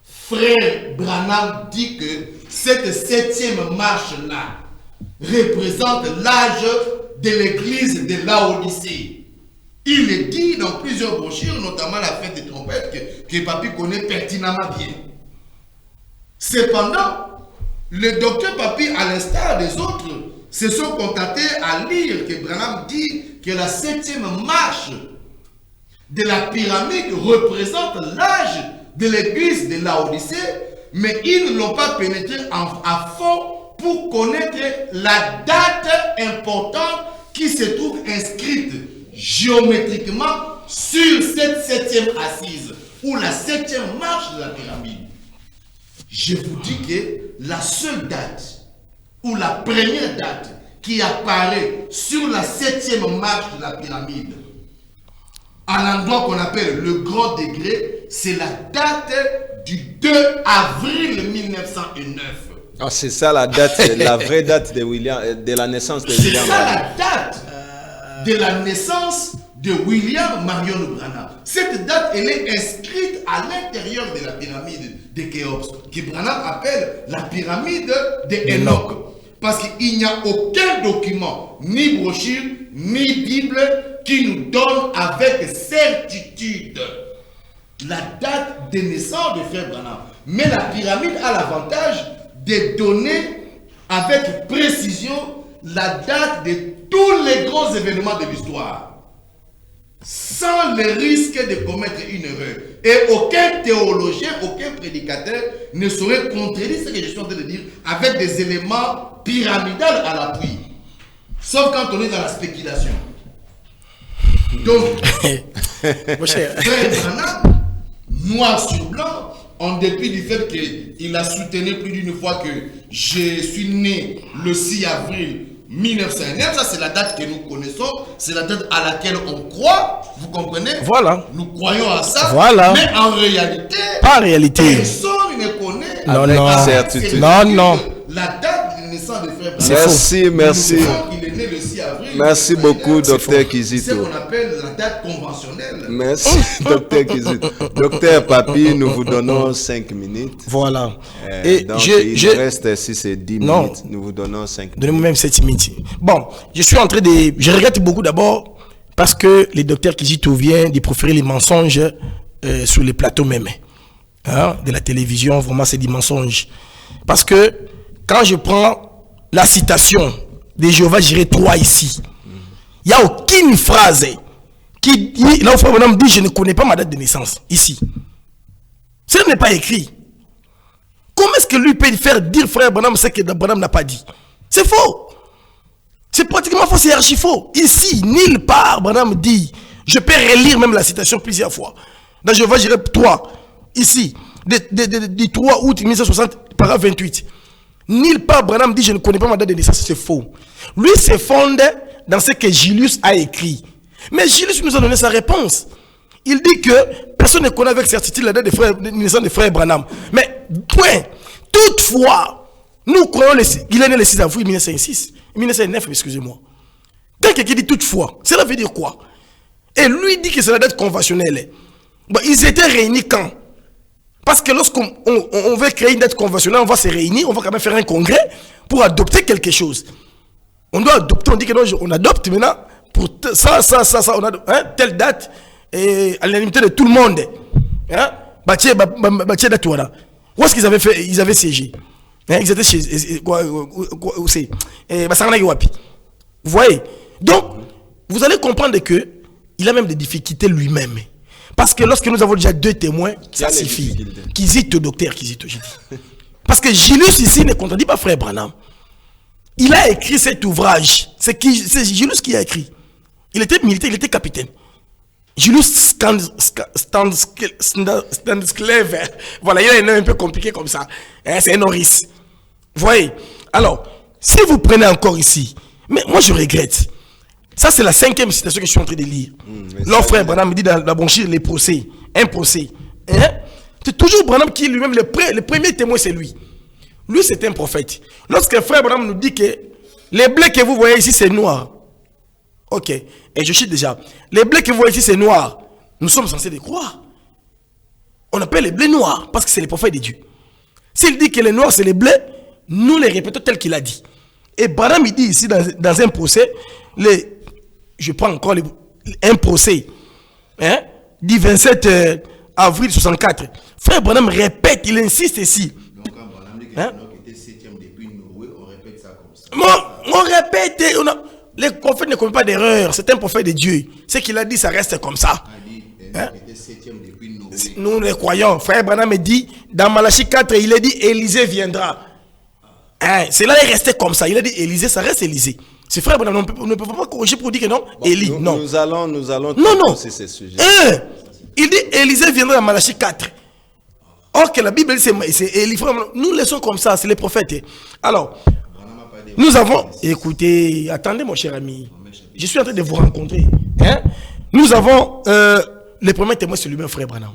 Frère Branham dit que cette 7e marche-là représente l'âge de l'église de Laodicée. Il est dit dans plusieurs brochures, notamment la fête des trompettes, que Papi connaît pertinemment bien. Cependant, le docteur Papi, à l'instar des autres, se sont contentés à lire que Branham dit que la 7e marche de la pyramide représente l'âge de l'église de Laodicée, mais ils ne l'ont pas pénétré à fond pour connaître la date importante qui se trouve inscrite géométriquement sur cette 7e assise ou la 7e marche de la pyramide. Je vous dis que la seule date ou la première date qui apparaît sur la 7e marche de la pyramide à l'endroit qu'on appelle le grand degré, c'est la date du 2 avril 1909. Ah, c'est ça la date, la vraie date de William, de la naissance de William. C'est ça la date de la naissance de William Marion Branham. Cette date, elle est inscrite à l'intérieur de la pyramide de Khéops, que Branham appelle la pyramide de Enoch. Parce qu'il n'y a aucun document, ni brochure, ni Bible, qui nous donne avec certitude la date de naissance de Frère Branham. Mais la pyramide a l'avantage de donner avec précision la date de tous les grands événements de l'histoire, sans le risque de commettre une erreur. Et aucun théologien, aucun prédicateur ne saurait contredire ce que je suis en train de dire avec des éléments pyramidaux à l'appui. Sauf quand on est dans la spéculation. Donc, Frère Branham, noir sur blanc, en dépit du fait qu'il a soutenu plus d'une fois que je suis né le 6 avril 1909, ça c'est la date que nous connaissons, c'est la date à laquelle on croit, vous comprenez? Voilà. Nous croyons à ça, voilà. Mais en réalité, pas en réalité. Personne ne connaît avec certitude. Non. La date de naissance de Frère Merci. Branham. Il est né le 6 avril. Merci beaucoup, Docteur Kizito. C'est ce qu'on appelle la date conventionnelle. Merci, Docteur Kizito. Docteur Papi, nous vous donnons 5 minutes. Voilà. Et donc, il reste, si c'est 10 minutes, nous vous donnons 5 minutes. Donnez-moi même 7 minutes. Bon, je suis en train de... Je regrette beaucoup d'abord parce que le docteur Kizito vient de proférer les mensonges sur les plateaux même. Hein, de la télévision, vraiment, c'est des mensonges. Parce que quand je prends la citation de Jéhovah Jireh 3 ici, il n'y a aucune phrase qui dit, là où Frère Branham dit, je ne connais pas ma date de naissance, ici. Ce n'est pas écrit. Comment est-ce que lui peut faire dire Frère Branham ce que Branham n'a pas dit? C'est faux. C'est pratiquement faux, c'est archi faux. Ici, nulle part, Branham dit, je peux relire même la citation plusieurs fois. Dans Jéhovah Jireh 3, ici, du 3 août 1960, paragraphe 28. Nulle part, Branham dit, je ne connais pas ma date de naissance, c'est faux. Lui se fonde dans ce que Julius a écrit. Mais Julius nous a donné sa réponse. Il dit que personne ne connaît avec certitude la date de naissance de Frère Branham. Mais, point. Toutefois, nous croyons qu'il est né le 6 avril 1909, excusez-moi. Quand quelqu'un dit toutefois, cela veut dire quoi? Et lui dit que c'est la date conventionnelle. Bon, ils étaient réunis quand? Parce que lorsqu'on veut créer une date conventionnelle, on va se réunir, on va quand même faire un congrès pour adopter quelque chose. On doit adopter, on dit que non, on adopte maintenant pour ça, on a telle date, et à l'unanimité de tout le monde. Hein? Où est-ce qu'ils avaient fait? Ils avaient siégé. Hein, ils étaient chez... Où c'est Basanganaki Wapi. Vous voyez? Donc, vous allez comprendre que il a même des difficultés lui-même. Parce que lorsque nous avons déjà 2 témoins, ça suffit. Kizito, docteur Kizito, j'ai dit. Parce que Julius ici ne contredit pas frère Branham. Il a écrit cet ouvrage. C'est Julius qui a écrit. Il était militaire, il était capitaine. Julius Standsklever. Voilà, il a un nom un peu compliqué comme ça. Hein, c'est un Norris. Vous voyez? Alors, si vous prenez encore ici, mais moi je regrette. Ça, c'est la 5e citation que je suis en train de lire. Leur frère Branham me dit dans la bronchire les procès. Un procès. Hein? C'est toujours Branham qui lui-même, le premier témoin, c'est lui. Lui, c'est un prophète. Lorsque le frère Branham nous dit que les blés que vous voyez ici, c'est noir. Ok. Et je chute déjà. Les blés que vous voyez ici, c'est noir. Nous sommes censés les croire. On appelle les blés noirs parce que c'est les prophètes de Dieu. S'il dit que les noirs, c'est les blés, nous les répétons tel qu'il a dit. Et Branham, il dit ici dans un procès, je prends encore un procès, hein, du 27 avril 64. Frère Branham répète, il insiste ici. Donc, quand Branham dit que Enoch était 7e depuis Noé, on répète ça comme ça. On répète, les prophètes ne commettent pas d'erreur, c'est un prophète de Dieu. Ce qu'il a dit, ça reste comme ça. Il dit Enoch était 7e depuis Noé. Nous les croyons. Frère Branham dit, dans Malachie 4, il a dit, Élisée viendra. Hein, cela est resté comme ça. Il a dit, Élisée, ça reste Élisée. C'est frère Branham, on ne peut pas corriger pour dire que non, Bon, Élie, non. Nous allons non. ces sujets. Il dit Élisée viendra dans Malachie 4. Or que la Bible dit c'est Élie. Nous laissons comme ça, c'est les prophètes. Alors, nous avons... Écoutez, attendez mon cher ami. Je suis en train de vous rencontrer. Hein? Nous avons... le premier témoin, c'est lui-même, frère Branham.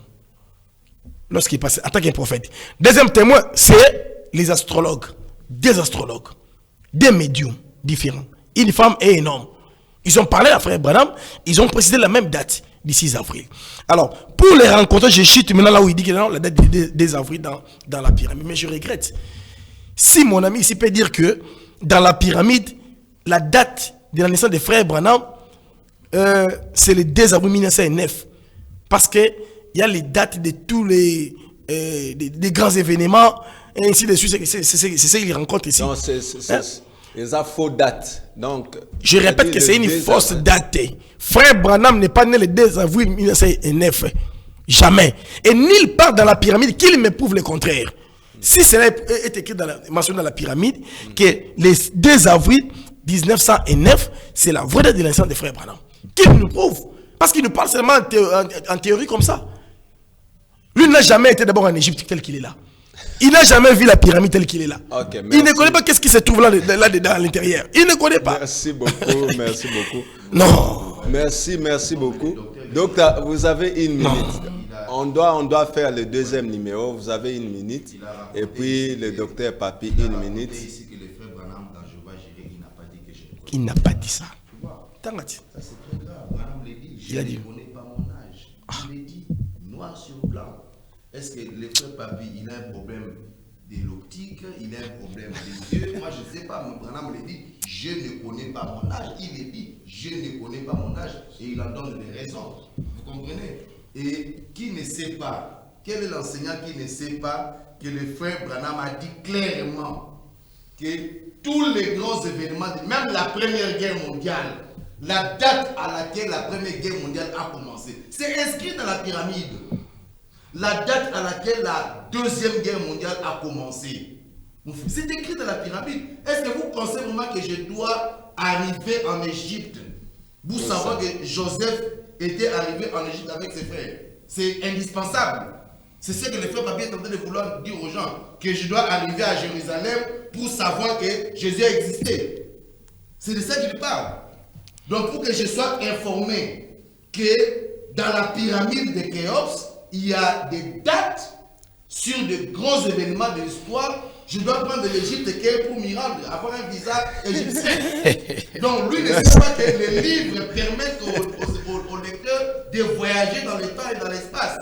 Lorsqu'il passe en tant qu'un prophète. Deuxième témoin, c'est les astrologues. Des astrologues. Des médiums différents. Une femme et un homme. Ils ont parlé à frère Branham, ils ont précisé la même date, du 6 avril. Alors, pour les rencontrer, je chute maintenant là où il dit que non, la date des avril dans la pyramide. Mais je regrette. Si mon ami ici peut dire que dans la pyramide, la date de la naissance de frère Branham, c'est le 2 avril 1909. Parce qu'il y a les dates de tous les des grands événements, et ainsi de suite. C'est ça qu'il rencontre ici. Non, c'est faux date. Donc, je répète que c'est une fausse date. Frère Branham n'est pas né le 2 avril 1909. Jamais. Et nulle part dans la pyramide qu'il me prouve le contraire. Si cela est écrit mentionné dans la pyramide, que le 2 avril 1909, c'est la vraie date de naissance de frère Branham. Qu'il nous prouve. Parce qu'il nous parle seulement en théorie comme ça. Lui n'a jamais été d'abord en Égypte tel qu'il est là. Il n'a jamais vu la pyramide telle qu'il est là. Okay, il ne connaît pas qu'est-ce qui se trouve là-dedans à l'intérieur. Il ne connaît pas. Merci beaucoup, merci beaucoup. Non. Merci beaucoup. Donc, vous avez une minute. On doit faire le deuxième numéro. Vous avez une minute. Et puis, le docteur Papi, une minute. Ici que le frère Branham dans Jéhovah Jireh, il n'a pas dit que je crois. Il n'a pas dit ça. Ça, c'est très grave. Branham l'a dit. Je ne connais pas mon âge. Il l'a dit, noir sur blanc. Est-ce que le frère Papi, il a un problème de l'optique, il a un problème des yeux? Moi, je ne sais pas. Mon Branham l'a dit, je ne connais pas mon âge. Il a dit, je ne connais pas mon âge. Et il en donne des raisons. Vous comprenez? Et qui ne sait pas, quel est l'enseignant qui ne sait pas que le frère Branham a dit clairement que tous les grands événements, même la Première Guerre mondiale, la date à laquelle la Première Guerre mondiale a commencé, c'est inscrit dans la pyramide. La date à laquelle la Deuxième Guerre mondiale a commencé, c'est écrit dans la pyramide. Est-ce que vous pensez vraiment que je dois arriver en Égypte pour savoir que Joseph était arrivé en Égypte avec ses frères? C'est indispensable. C'est ce que le frère Papi est en train de vouloir dire aux gens, que je dois arriver à Jérusalem pour savoir que Jésus a existé. C'est de ça qu'il parle. Donc pour que je sois informé que dans la pyramide de Khéops, il y a des dates sur de grands événements de l'histoire, je dois prendre l'Égypte pour m'y rendre, avoir un visa égyptien. Donc lui ne sait pas que les livres permettent aux lecteurs de voyager dans le temps et dans l'espace.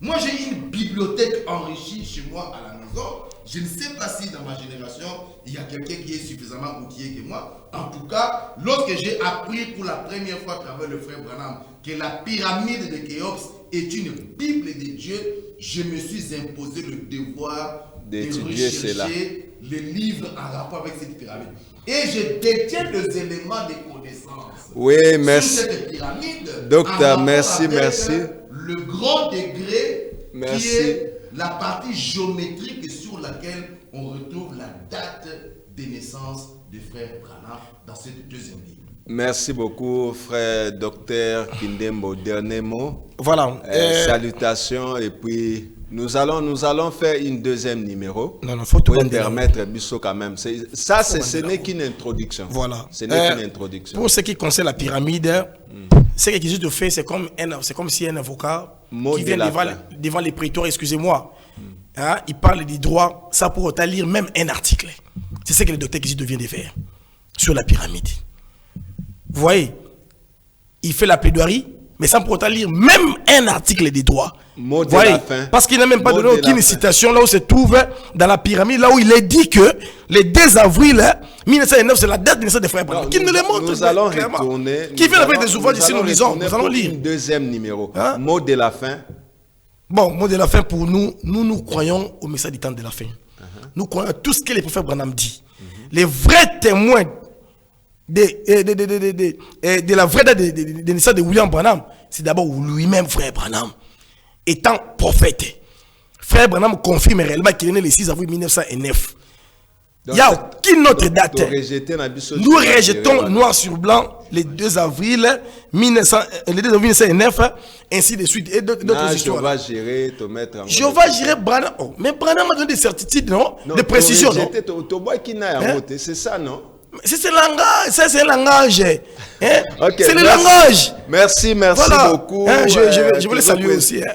Moi j'ai une bibliothèque enrichie chez moi à la maison. Je ne sais pas si dans ma génération, il y a quelqu'un qui est suffisamment outillé que moi. En tout cas, lorsque j'ai appris pour la première fois à travers le frère Branham que la pyramide de Khéops est une Bible de Dieu, je me suis imposé le devoir d'étudier cela. Les livres en rapport avec cette pyramide. Et je détiens des éléments de connaissance. Oui, merci. Sur cette pyramide. Docteur, merci. Le grand degré Merci. qui est la partie géométrique sur laquelle on retrouve la date de naissance du frère Branham dans ce deuxième livre. Merci beaucoup, frère docteur Kindembo. Dernier mot. Voilà. Salutations et puis nous allons faire une deuxième numéro. Non, faut tout pour permettre Bissot quand même. Ce n'est qu'une introduction. Voilà. Ce n'est qu'une introduction. Pour ce qui concerne la pyramide, ce que Jésus fait, c'est comme si un avocat qui vient devant les prétores, excusez-moi, hein, il parle des droits, ça pour autant lire même un article. C'est ce que le docteur Jésus vient de faire sur la pyramide. Vous voyez, il fait la plaidoirie, mais sans pour autant lire même un article des droits. Mot de la fin. Parce qu'il n'a même pas donné aucune citation là où se trouve dans la pyramide, là où il est dit que le 2 avril 1909, c'est la date de naissance des frères Branham. Qui ne le montre nous allons clairement. Retourner. Qui fait avec des ouvrages ici, nous lisons. Nous allons lire. Un deuxième numéro. Hein? Mot de la fin. Bon, mot de la fin pour nous. Nous croyons au message du temps de la fin. Nous croyons à tout ce que les prophètes Branham dit. Les vrais témoins de la vraie date de naissance de William Branham, c'est d'abord lui-même, frère Branham, étant prophète. Frère Branham confirme réellement qu'il est né le 6 avril 1909. Il n'y a aucune autre date. Nous rejetons noir sur blanc le 2 avril 1909, ainsi de suite. Et d'autres histoires. Je vais gérer Branham. Oh, mais Branham a donné des certitudes, non? Des précisions. C'est ça, non? C'est le langage, ça c'est le langage. Hein? Okay, c'est le langage. Merci voilà. beaucoup. Hein, je veux les saluer aussi. Hein.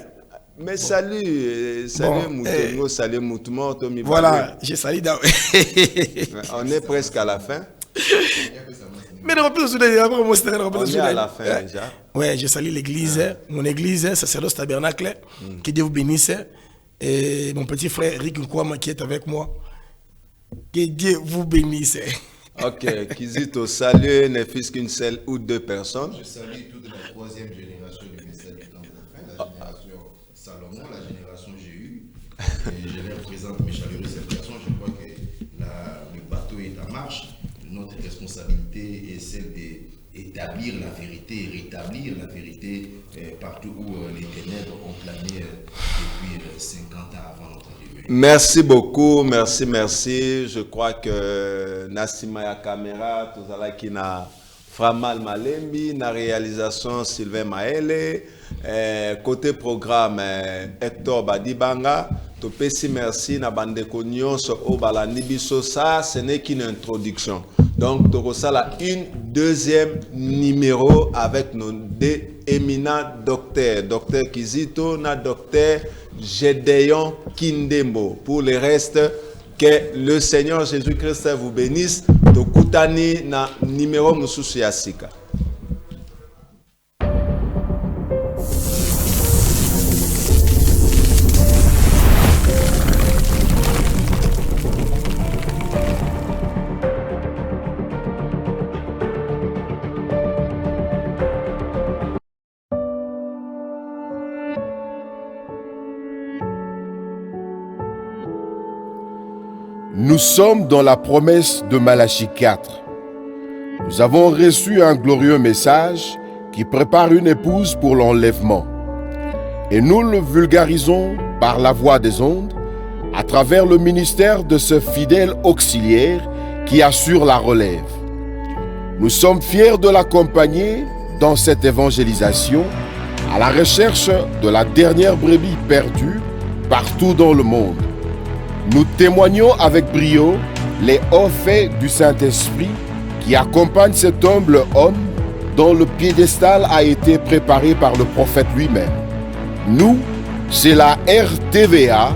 Mais salut Moutongo, salut Moutouma. Voilà, j'ai salué. On est presque à la fin. Mais on est à la fin déjà. Ouais, je salue l'église, mon église, sacerdoce tabernacle. Que Dieu vous bénisse. Et mon petit frère Rick Nkwama qui est avec moi. Que Dieu vous bénisse. Ok, Kizito, salut, ne fût-ce qu'une seule ou deux personnes. Je salue toute la troisième génération du message du temps de la fin, la génération Salomon, la génération Jéhu. Et je leur présente mes chaleureuses salutations. Je crois que le bateau est en marche. Notre responsabilité est celle d'établir la vérité et rétablir la vérité partout où les ténèbres ont plané depuis 50 ans avant notre arrivée. Merci beaucoup, merci. Je crois que Nassima ya caméra, tout ça qui n'a Framal Malembi, na réalisation Sylvain Maele, côté programme Hector Badibanga, Topesi merci na bande nyonso o balandi biso, ça ce n'est qu'une introduction. Donc tokosala une deuxième numéro avec nos deux éminents docteurs, docteur Kizito na docteur Gédéon Kindembo. Pour le reste, que le Seigneur Jésus-Christ vous bénisse. Tokutani na numéro mususu ya sika. Nous sommes dans la promesse de Malachie 4. Nous avons reçu un glorieux message qui prépare une épouse pour l'enlèvement. Et nous le vulgarisons par la voix des ondes, à travers le ministère de ce fidèle auxiliaire qui assure la relève. Nous sommes fiers de l'accompagner dans cette évangélisation à la recherche de la dernière brebis perdue partout dans le monde. Nous témoignons avec brio les hauts faits du Saint-Esprit qui accompagnent cet humble homme dont le piédestal a été préparé par le prophète lui-même. Nous, c'est la RTVA,